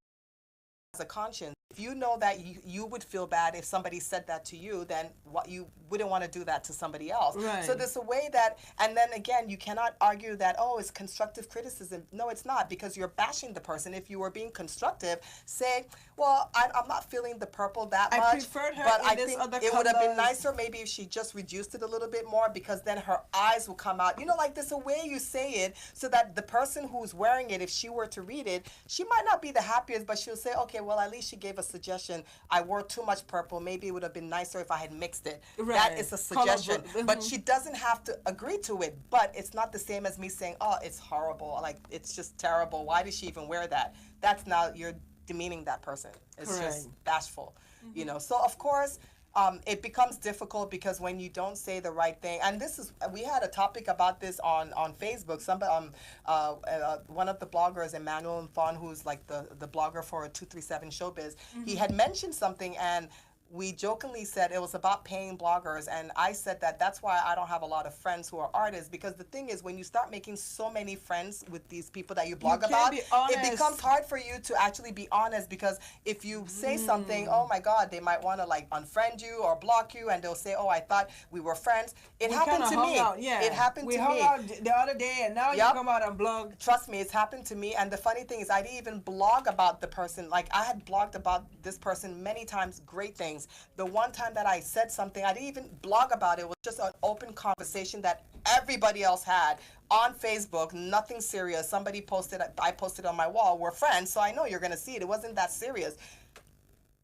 a conscience. If you know that you would feel bad if somebody said that to you, then what you wouldn't want to do that to somebody else. Right. So there's a way that, and then again, you cannot argue that, oh, it's constructive criticism. No, it's not, because you're bashing the person. If you were being constructive, say, well, I'm not feeling the purple that much. I preferred her but in I this think other it would have been colors. nicer maybe if she just reduced it a little bit more, because then her eyes will come out. Like there's a way you say it so that the person who's wearing it, if she were to read it, she might not be the happiest, but she'll say, okay, well, at least she gave give a suggestion. I wore too much purple. Maybe it would have been nicer if I had mixed it. Right. That is a suggestion. Colorful. But she doesn't have to agree to it. But it's not the same as me saying, oh, it's horrible. Like, it's just terrible. Why did she even wear that? That's now, you're demeaning that person. It's Correct. just bashful, you know. So, of course, it becomes difficult because when you don't say the right thing, and this is, we had a topic about this on Facebook. One of the bloggers, Emmanuel Mfon, who's like the blogger for 237 Showbiz, he had mentioned something, and we jokingly said it was about paying bloggers, and I said that that's why I don't have a lot of friends who are artists, because the thing is, when you start making so many friends with these people that you blog about, it becomes hard for you to actually be honest, because if you say something, oh my God, they might want to like unfriend you or block you, and they'll say, oh, I thought we were friends. It happened to me. It happened to me. We hung out the other day, and now you come out and blog. Trust me, it's happened to me. And the funny thing is, I didn't even blog about the person. Like, I had blogged about this person many times, great things. The one time that I said something, I didn't even blog about it. It was just an open conversation that everybody else had on Facebook, nothing serious. Somebody posted, I posted on my wall, we're friends, so I know you're going to see it. It wasn't that serious.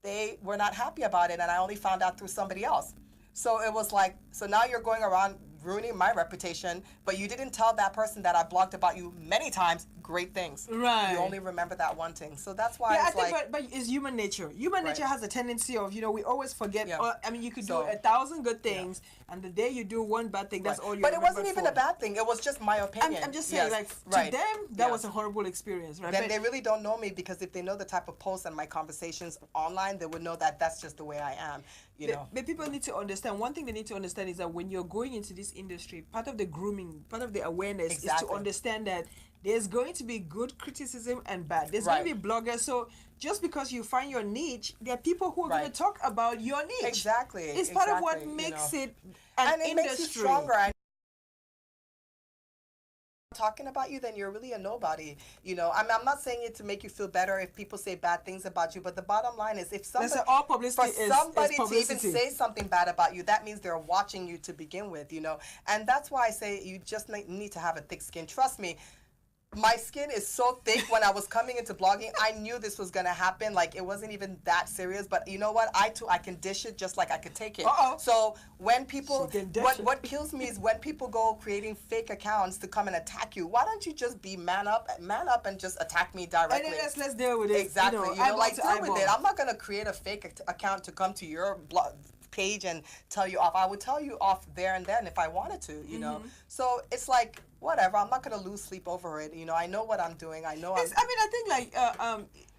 They were not happy about it, and I only found out through somebody else. So it was like, so now you're going around ruining my reputation, but you didn't tell that person that I blogged about you many times great things. Right. You only remember that one thing. So that's why I it's think, like... but it's human nature. Human nature has a tendency of, we always forget. I mean, you could do 1,000 good things, and the day you do one bad thing, that's all you remember. But it wasn't even a bad thing. It was just my opinion. I'm just saying, to them, that was a horrible experience, right? Then they really don't know me, because if they know the type of posts and my conversations online, they would know that that's just the way I am, you know. But people need to understand, one thing they need to understand is that when you're going into this industry, part of the grooming, part of the awareness is to understand that there's going to be good criticism and bad. There's going to be bloggers. So just because you find your niche, there are people who are going to talk about your niche. Exactly. It's part of what makes it an industry. Makes you stronger. Talking about you, then you're really a nobody. You know, I'm not saying it to make you feel better if people say bad things about you, but the bottom line is, if somebody, to even say something bad about you, that means they're watching you to begin with, you know. And that's why I say you just need to have a thick skin. Trust me. My skin is so thick. When I was coming into blogging, I knew this was going to happen. Like, it wasn't even that serious. But you know what? I can dish it just like I could take it. So when people, what kills me is when people go creating fake accounts to come and attack you. Why don't you just be man up and just attack me directly? And let's deal with it. Exactly. You know, like, deal with it. I'm not going to create a fake account to come to your blog page and tell you off. I would tell you off there and then if I wanted to, you know. So it's like, whatever, I'm not going to lose sleep over it. You know, I know what I'm doing. I know I think like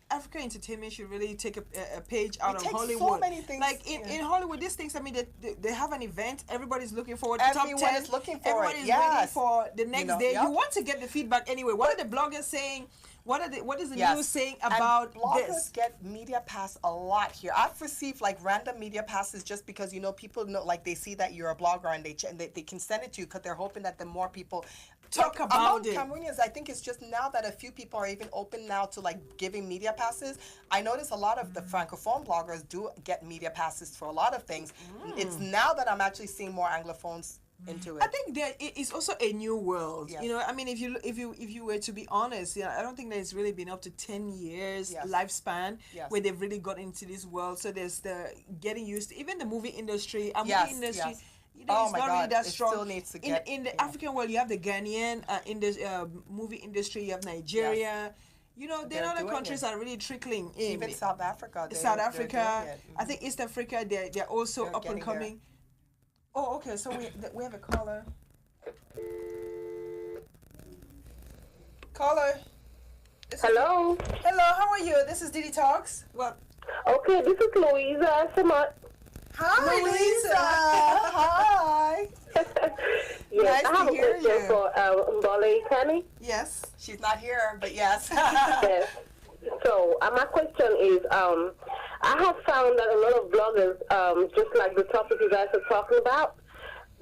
African entertainment should really take a page out of Hollywood. So many things. Like in Hollywood, these things, I mean, they have an event, everybody's looking forward to Everyone top 10. is looking for Everybody's it. waiting for the next day. Yep. You want to get the feedback anyway. What are the bloggers saying? What is the news saying about and bloggers this? Get media pass a lot here. I've received like random media passes just because, you know, people know, like, they see that you're a blogger and they can send it to you because they're hoping that the more people talk about it. Cameroonians, I think it's just now that a few people are even open now to like giving media passes. I notice a lot of the francophone bloggers do get media passes for a lot of things. It's now that I'm actually seeing more anglophones into it. I think that it's also a new world. You know, I mean, if you were to be honest, I don't think that it's really been up to 10 years lifespan where they've really got into this world. So there's the getting used to, even the movie industry. Movie industry. You know, it's not really that strong. Still needs to get, in the African world, you have the Ghanaian movie industry. You have Nigeria. You know, there are other countries that are really trickling in. Even South Africa. South Africa. I think East Africa. They're also up and coming. Oh, okay. So we have a caller. Caller. Hello. Hello. How are you? This is dDTAlks. Well. Okay, this is Louisa. Hi, Louisa. Hi. Yes, nice I have to a hear question you. for Mbole Ekaney. Yes. She's not here, but yes. Yes. So my question is, I have found that a lot of bloggers, just like the topic you guys are talking about,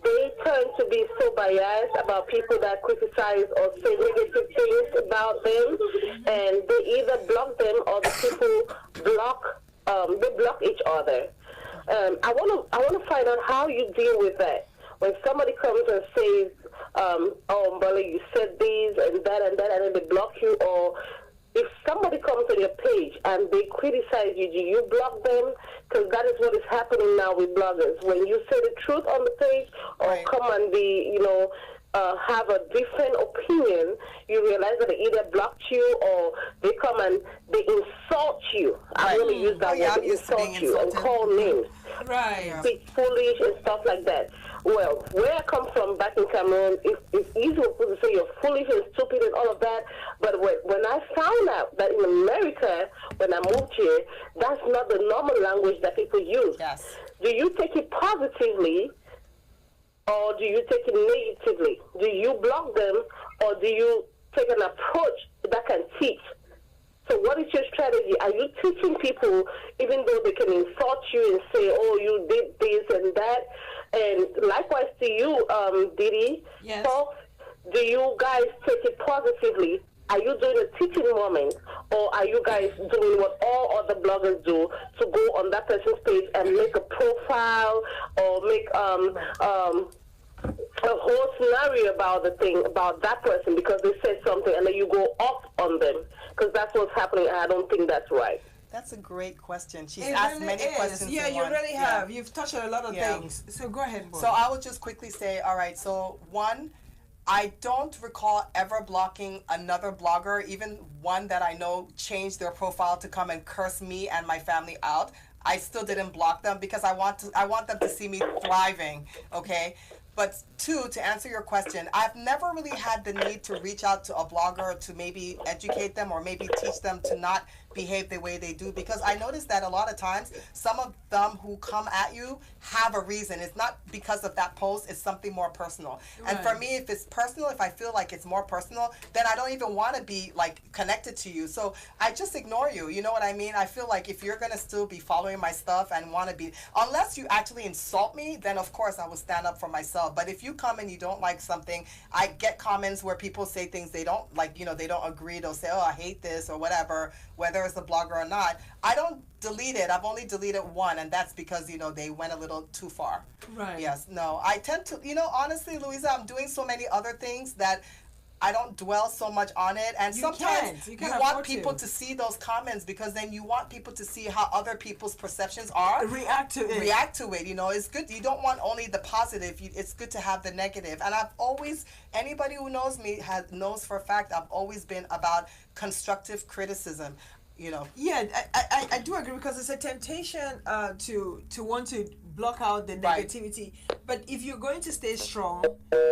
they turn to be so biased about people that criticize or say negative things about them, and they either block them or the people block each other. I want to find out how you deal with that. When somebody comes and says, "Oh, Mbole, you said this and that," and then they block you, or if somebody comes on your page and they criticize you, do you block them? Because that is what is happening now with bloggers. When you say the truth on the page or Right. come and be, have a different opinion, you realize that they either blocked you or they come and they insult you. I'm going to use that yeah, word, I'm they used to being insult you and insulted. call names. Right. Speak foolish and stuff like that. Well, where I come from back in Cameroon, it's easy for people to say you're foolish and stupid and all of that. But when I found out that in America, when I moved here, that's not the normal language that people use. Yes. Do you take it positively or do you take it negatively? Do you block them or do you take an approach that can teach? So what is your strategy? Are you teaching people, even though they can insult you and say, oh, you did this and that? And likewise to you, Didi, Yes. folks, do you guys take it positively? Are you doing a teaching moment? Or are you guys doing what all other bloggers do, to go on that person's page and make a profile or make a whole scenario about the thing, about that person because they said something and then you go off on them? Because that's what's happening and I don't think that's right. That's a great question. She's It asked really many is. questions. Yeah, in you one. really Yeah. have. You've touched on a lot of Yeah. things. So go ahead, Mbole. So I will just quickly say, all right, so one, I don't recall ever blocking another blogger, even one that I know changed their profile to come and curse me and my family out. I still didn't block them because I want them to see me thriving, okay? But two, to answer your question, I've never really had the need to reach out to a blogger to maybe educate them or maybe teach them to not behave the way they do, because I noticed that a lot of times some of them who come at you have a reason. It's not because of that post, it's something more personal. And for Right. me, if it's personal, if I feel like it's more personal, then I don't even want to be like connected to you. So I just ignore you. You know what I mean? I feel like if you're going to still be following my stuff and want to be, unless you actually insult me, then of course I will stand up for myself. But if you come and you don't like something, I get comments where people say things they don't like, they don't agree. They'll say, oh, I hate this or whatever, whether it's a blogger or not. I don't delete it. I've only deleted one, and that's because, they went a little too far. Right. Yes, no. I tend to, honestly, Louisa, I'm doing so many other things that I don't dwell so much on it. And You sometimes can't you afford want to. people to see those comments, because then you want people to see how other people's perceptions are. React to it. React to it. It's good. You don't want only the positive. It's good to have the negative. And I've always, anybody who knows me knows for a fact, I've always been about constructive criticism. Yeah, I do agree, because it's a temptation to want to block out the Right. negativity. But if you're going to stay strong,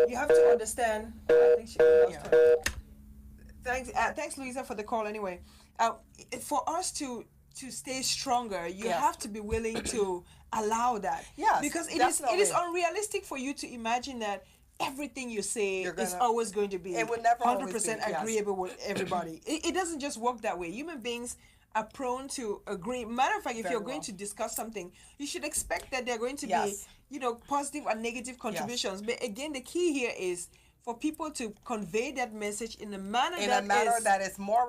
you have to understand. I think she lost her. Thanks, Louisa, for the call. Anyway, for us to stay stronger, you Yes. have to be willing to allow that. Yes, because it definitely. is unrealistic for you to imagine that everything you say You're is gonna- always going to be It would never always 100% be, yes. agreeable with everybody. It doesn't just work that way. Human beings are prone to agree. Matter of fact, if Very you're going well. to discuss something, you should expect that there are going to Yes. be, positive and negative contributions. But again, the key here is for people to convey that message in a manner that is more,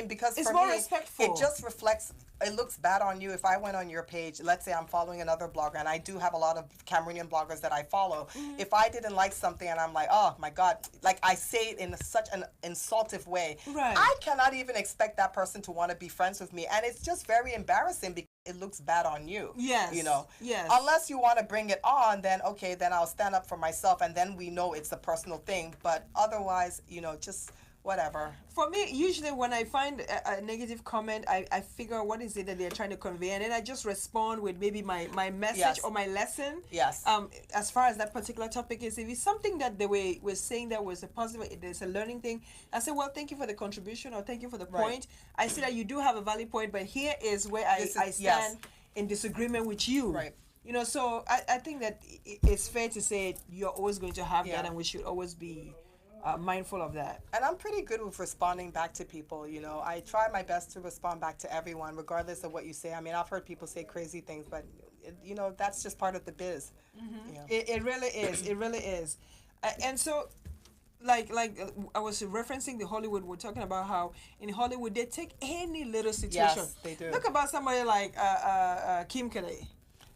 because it's for more me, respectful. it just reflects, it looks bad on you. If I went on your page, let's say I'm following another blogger, and I do have a lot of Cameroonian bloggers that I follow. Mm-hmm. If I didn't like something and I'm like, oh my God, like I say it in such an insultive way, Right. I cannot even expect that person to want to be friends with me. And it's just very embarrassing because it looks bad on you. Yes. Yes. Unless you want to bring it on, then okay, then I'll stand up for myself, and then we know it's a personal thing. But otherwise, just whatever. For me, usually when I find a negative comment, I figure what is it that they're trying to convey, and then I just respond with maybe my message Yes. or my lesson. Yes. As far as that particular topic is, if it's something that they were saying that was a positive, there's a learning thing, I say, well, thank you for the contribution, or thank you for the Right. point. I see that you do have a valid point, but here is where I stand yes. in disagreement with you. Right. So I think that it's fair to say you're always going to have Yeah. that, and we should always be mindful of that. And I'm pretty good with responding back to people, I try my best to respond back to everyone, regardless of what you say. I've heard people say crazy things, but, that's just part of the biz. Mm-hmm. It really is. It really is. And so, like I was referencing the Hollywood, we're talking about how in Hollywood they take any little situation. Yes, they do. Look about somebody like Kim Ekaney.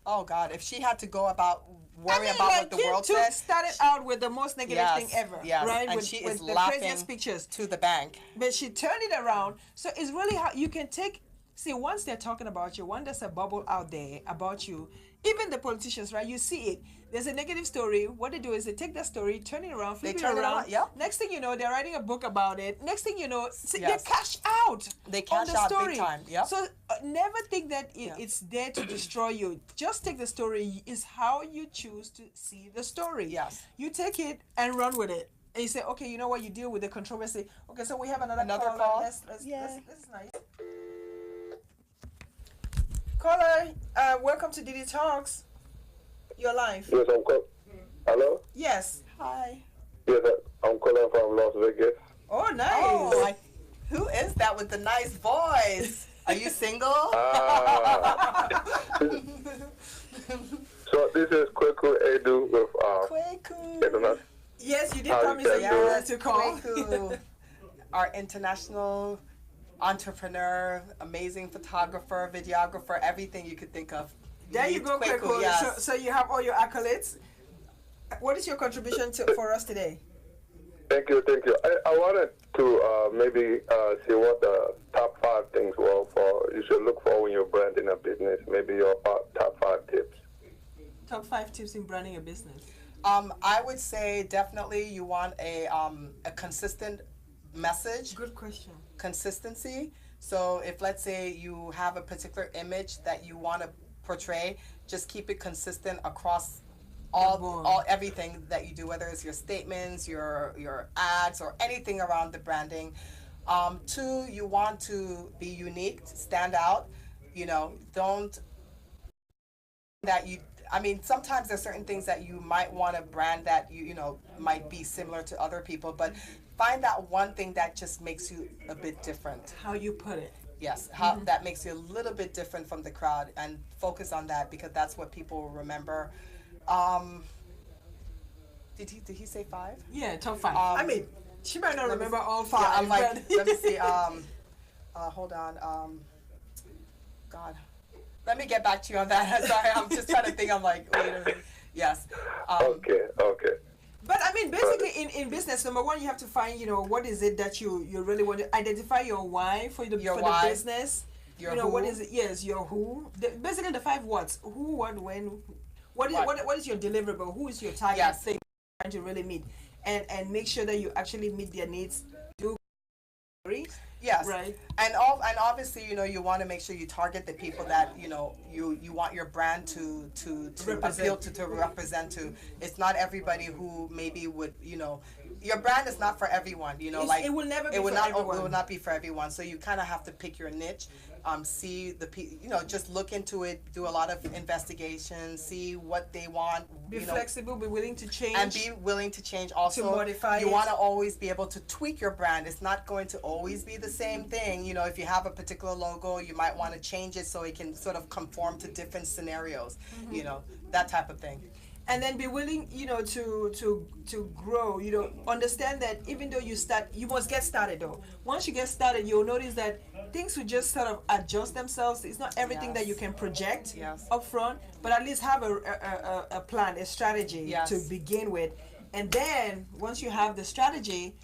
Oh God, if she had to go about I worry mean, about like what the Kim world too said, started out with the most negative thing ever, yes, right? and with, she with is the laughing craziest pictures. to the bank. But she turned it around. So it's really how you can take. See, once they're talking about you, once there's a bubble out there about you, even the politicians, right? You see it. There's a negative story. What they do is they take that story, turn it around, flip They it turn it around. around, yep. Next thing you know, they're writing a book about it. Next thing you know, see, Yes. they cash out. They on cash the out big story. time, yep. So never think that it's there to destroy you. Just take the story. Is how you choose to see the story. Yes. You take it and run with it. And you say, okay, you know what? You deal with the controversy. Okay, so we have another caller. call. Let's this is nice. Caller, welcome to dDTAlks. You're live. Yes, hello? Yes. Hi. Yes, I'm calling from Las Vegas. Oh, nice. Oh, who is that with the nice voice? Are you single? So this is Kweku Edu with Kweku. Yes, you did How promise you that you were Yes, to call. Kweku. Our international entrepreneur, amazing photographer, videographer, everything you could think of. There you Meet go, Kweku. Yes. So you have all your accolades. What is your contribution for us today? Thank you. I wanted to maybe see what the top 5 things were you should look for when you're branding a business. Maybe your top 5 tips. Top 5 tips in branding a business. I would say definitely you want a consistent message. Good question. Consistency. So if let's say you have a particular image that you want to portray, just keep it consistent across all everything that you do, whether it's your statements, your ads, or anything around the branding. 2, you want to be unique, stand out. You know, don't that you. I mean, sometimes there's certain things that you might want to brand that you know might be similar to other people, but find that one thing that just makes you a bit different. How you put it. Yes, how that makes you a little bit different from the crowd, and focus on that because that's what people will remember. Did he say 5? Yeah, top 5. I mean, she might not remember all 5. Yeah, I'm like, but let me see. Hold on. God, let me get back to you on that. Sorry, I'm just trying to think. I'm like, wait a minute. Yes. Okay. But I mean, basically, in business, number 1, you have to find, you know, what is it that you really want to identify your why for the business. Your you know, who. what is it? Yes, your who. Basically, the 5 what's. Who, what, when. What is your deliverable? Who is your target thing you're trying to really meet? And make sure that you actually meet their needs. Yes. Right. And obviously, you know, you want to make sure you target the people that, you know, you want your brand to appeal to represent to. It's not everybody who maybe would, you know, your brand is not for everyone, you know, like it will never be it will for not everyone. it will not be for everyone. So you kind of have to pick your niche. See you know, just look into it, do a lot of investigation, see what they want. Be flexible, be willing to change. And be willing to change also. To modify you it. want to always be able to tweak your brand. It's not going to always be the same thing. You know, if you have a particular logo, you might want to change it so it can sort of conform to different scenarios, you know, that type of thing. And then be willing, you know, to grow. You know, understand that even though you must get started though. Once you get started, you'll notice that things will just sort of adjust themselves. It's not everything that you can project up front, but at least have a plan, a strategy to begin with. And then once you have the strategy,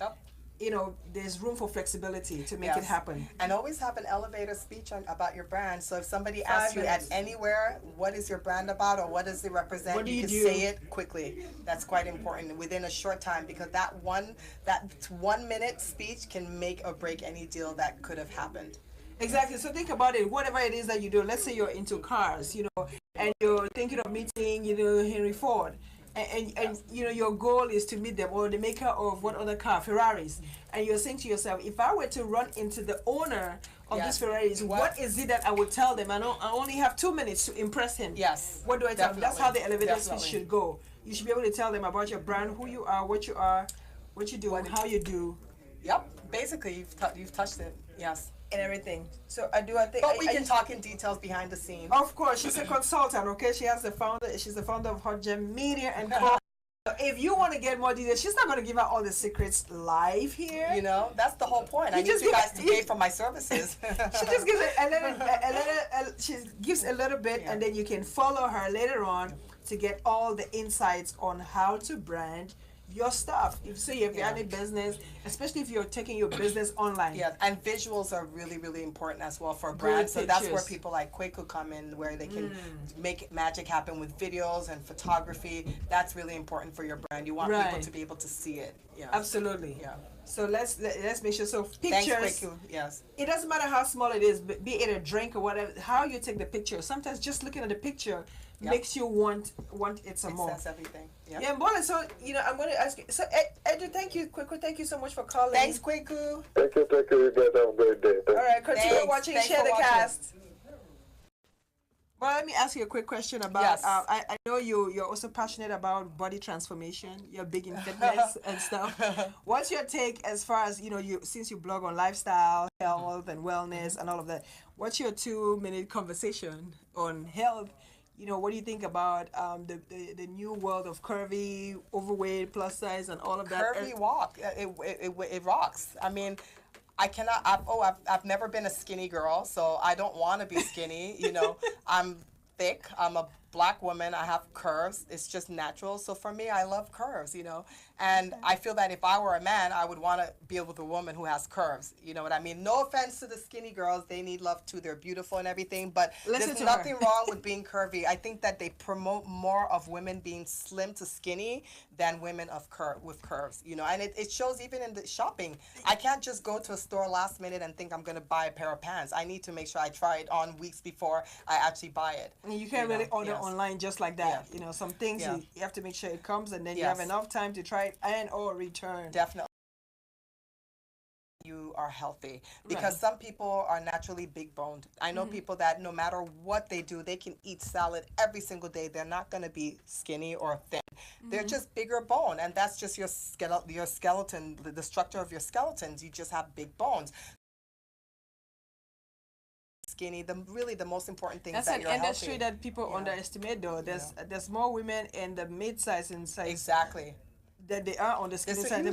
you know, there's room for flexibility to make it happen. And always have an elevator speech about your brand. So if somebody 5 asks you minutes. at anywhere, what is your brand about or what does it represent, What do you can do? say it quickly. That's quite important within a short time because that 1 minute speech can make or break any deal that could have happened. Exactly. So think about it. Whatever it is that you do, let's say you're into cars, you know, and you're thinking of meeting, you know, Henry Ford. And you know, your goal is to meet them, or the maker of what other car, Ferraris, and you're saying to yourself, if I were to run into the owner of this Ferraris, what is it that I would tell them? I only have 2 minutes to impress him. Yes. What do I tell them? That's how the elevator speech Definitely. should go. You should be able to tell them about your brand, who you are, what you do, how you do. Yep. Basically, you've touched it. Yes. And everything. So I think. But we can talk in details behind the scenes. Of course, she's a consultant. Okay, she's the founder of Hot Gem Media and Co. If you want to get more details, she's not going to give out all the secrets live here. You know, that's the whole point. I need just you give guys to pay for my services. She just gives she gives a little bit, and then you can follow her later on to get all the insights on how to brand your stuff. If so, if you have any business, especially if you're taking your business online. Yeah, and visuals are really, really important as well for brands. So that's where people like Kwaku come in, where they can make magic happen with videos and photography. That's really important for your brand. You want people to be able to see it. Yeah, absolutely. Yeah. So let's make sure. So Thanks, pictures. Kwaku. Yes. It doesn't matter how small it is, be it a drink or whatever. How you take the picture. Sometimes just looking at the picture makes you want it some more. Makes sense, everything. Yeah, Mbole, so, I'm going to ask you. So, Edu, thank you, Kwaku. Thank you so much for calling. Thanks, Kwaku. Thank you. You guys have a great day. All right, continue watching. Thanks Share for the watching. cast. Well, let me ask you a quick question about. Yes. I know you're also passionate about body transformation. You're big in fitness and stuff. What's your take as far as since you blog on lifestyle, health, and wellness and all of that? What's your 2-minute conversation on health? What do you think about the new world of curvy, overweight, plus size, and all of that? Curvy walk. It rocks. I mean, I've never been a skinny girl, so I don't want to be skinny. I'm thick. I'm a Black woman. I have curves. It's just natural. So for me, I love curves, And I feel that if I were a man, I would want to be with a woman who has curves. You know what I mean? No offense to the skinny girls. They need love too. They're beautiful and everything. But there's nothing wrong with being curvy. I think that they promote more of women being slim to skinny than women with curves. And it shows even in the shopping. I can't just go to a store last minute and think I'm going to buy a pair of pants. I need to make sure I try it on weeks before I actually buy it. And you can't really order online just like that. Some things you have to make sure it comes, and then you have enough time to try it and or return. Definitely. You are healthy, because some people are naturally big boned. I know people that no matter what they do, they can eat salad every single day. They're not going to be skinny or thin. They're just bigger bone, and that's just your skeleton, the structure of your skeletons. You just have big bones. Skinny, the most important thing is that you're healthy. That's an industry that people underestimate, though. There's more women in the mid-size and size. Exactly. That they are on the skinny side. The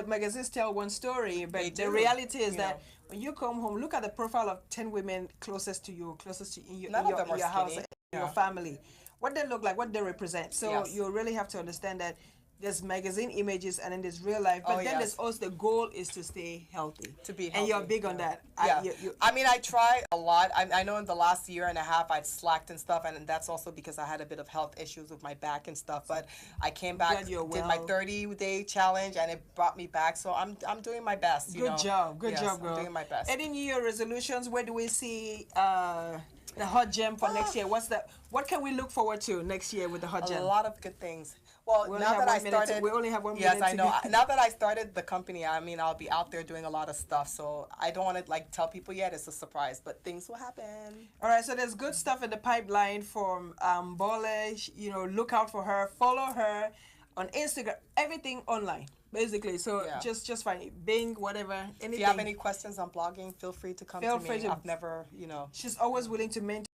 magazines tell one story, but the reality is that when you come home, look at the profile of 10 women closest to you, in your house, in your family. What they look like, what they represent. So you really have to understand that there's magazine images and then there's real life, but then there's also the goal is to stay healthy. To be healthy. And you're big on that. Yeah. I mean, I try a lot. I know in the last year and a half I've slacked and stuff, and that's also because I had a bit of health issues with my back and stuff. But I came back, did my 30-day challenge, and it brought me back. So I'm doing my best. Good job, girl. I'm doing my best. Any New Year resolutions? Where do we see the hot gem for next year? What can we look forward to next year with the hot gem? A lot of good things. Well, now that I started, we only have 1 minute. Yes, I know. Now that I started the company, I mean, I'll be out there doing a lot of stuff. So I don't want to tell people yet. It's a surprise, but things will happen. All right. So there's good stuff in the pipeline from Mbole. Look out for her. Follow her on Instagram. Everything online, basically. So just find it. Bing, whatever. Anything. If you have any questions on blogging, feel free to come to me. I've never, She's always willing to mentor.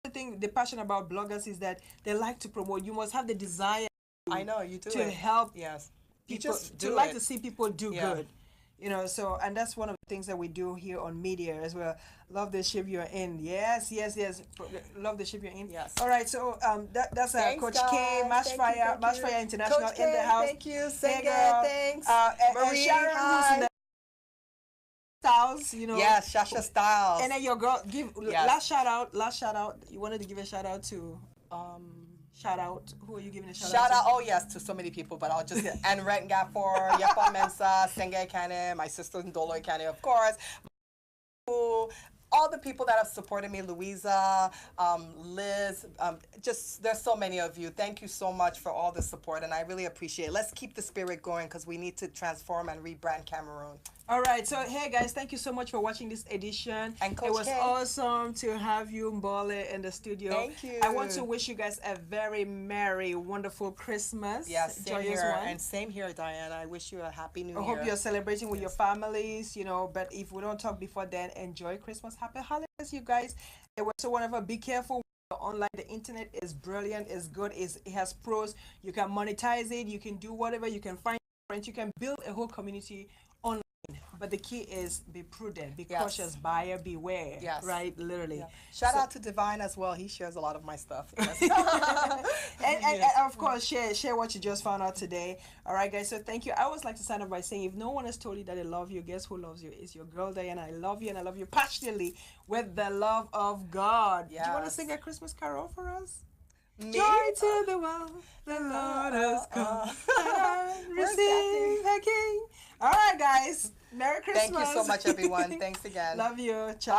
The thing, the passion about bloggers is that they like to promote. You must have the desire. I know you do to help. Yes, people, you just do to see people do good. So and that's one of the things that we do here on media as well. Love the ship you're in. Yes. Love the ship you're in. Yes. All right. So that's Coach guys. K, Mashfire International Coach in the house. Thank you, Sega. Thanks. Marie, Sharon, who's in the Styles, Yes, Shasha Styles. And then your girl, last shout out. You wanted to give a shout out to shout out. Who are you giving a shout out to? Oh yes, to so many people, but I'll just Anret Gafor, Yepa Mensa, Senga Ekaney, my sister Ndolo Ekaney, of course. All the people that have supported me, Louisa, Liz, there's so many of you. Thank you so much for all the support, and I really appreciate it. Let's keep the spirit going, because we need to transform and rebrand Cameroon. All right, so hey guys, thank you so much for watching this edition. And Coach it was K. awesome to have you, Mbole, in the studio. Thank you. I want to wish you guys a very merry, wonderful Christmas. Yes, same joyous here, one. and same here, Diana. I wish you a happy New Year. I hope you're celebrating with your families, but if we don't talk before then, enjoy Christmas. Happy holidays, you guys. It was so wonderful. Be careful. online. The internet is brilliant, is good, it has pros. You can monetize it, you can do whatever, you can find friends, you can build a whole community online. But the key is be prudent, be Yes. cautious, buyer beware. Yes. Right? Literally. Yeah. Shout out to Divine as well. He shares a lot of my stuff. Yes. And of course, share what you just found out today. All right, guys. So thank you. I always like to sign up by saying, if no one has told you that they love you, guess who loves you? It's your girl Diana. I love you, and I love you passionately with the love of God. Do you want to Yes. sing a Christmas carol for us? Me? Joy to the world, the Lord has come. Receive the King. All right, guys. Merry Christmas. Thank you so much, everyone. Thanks again. Love you. Ciao.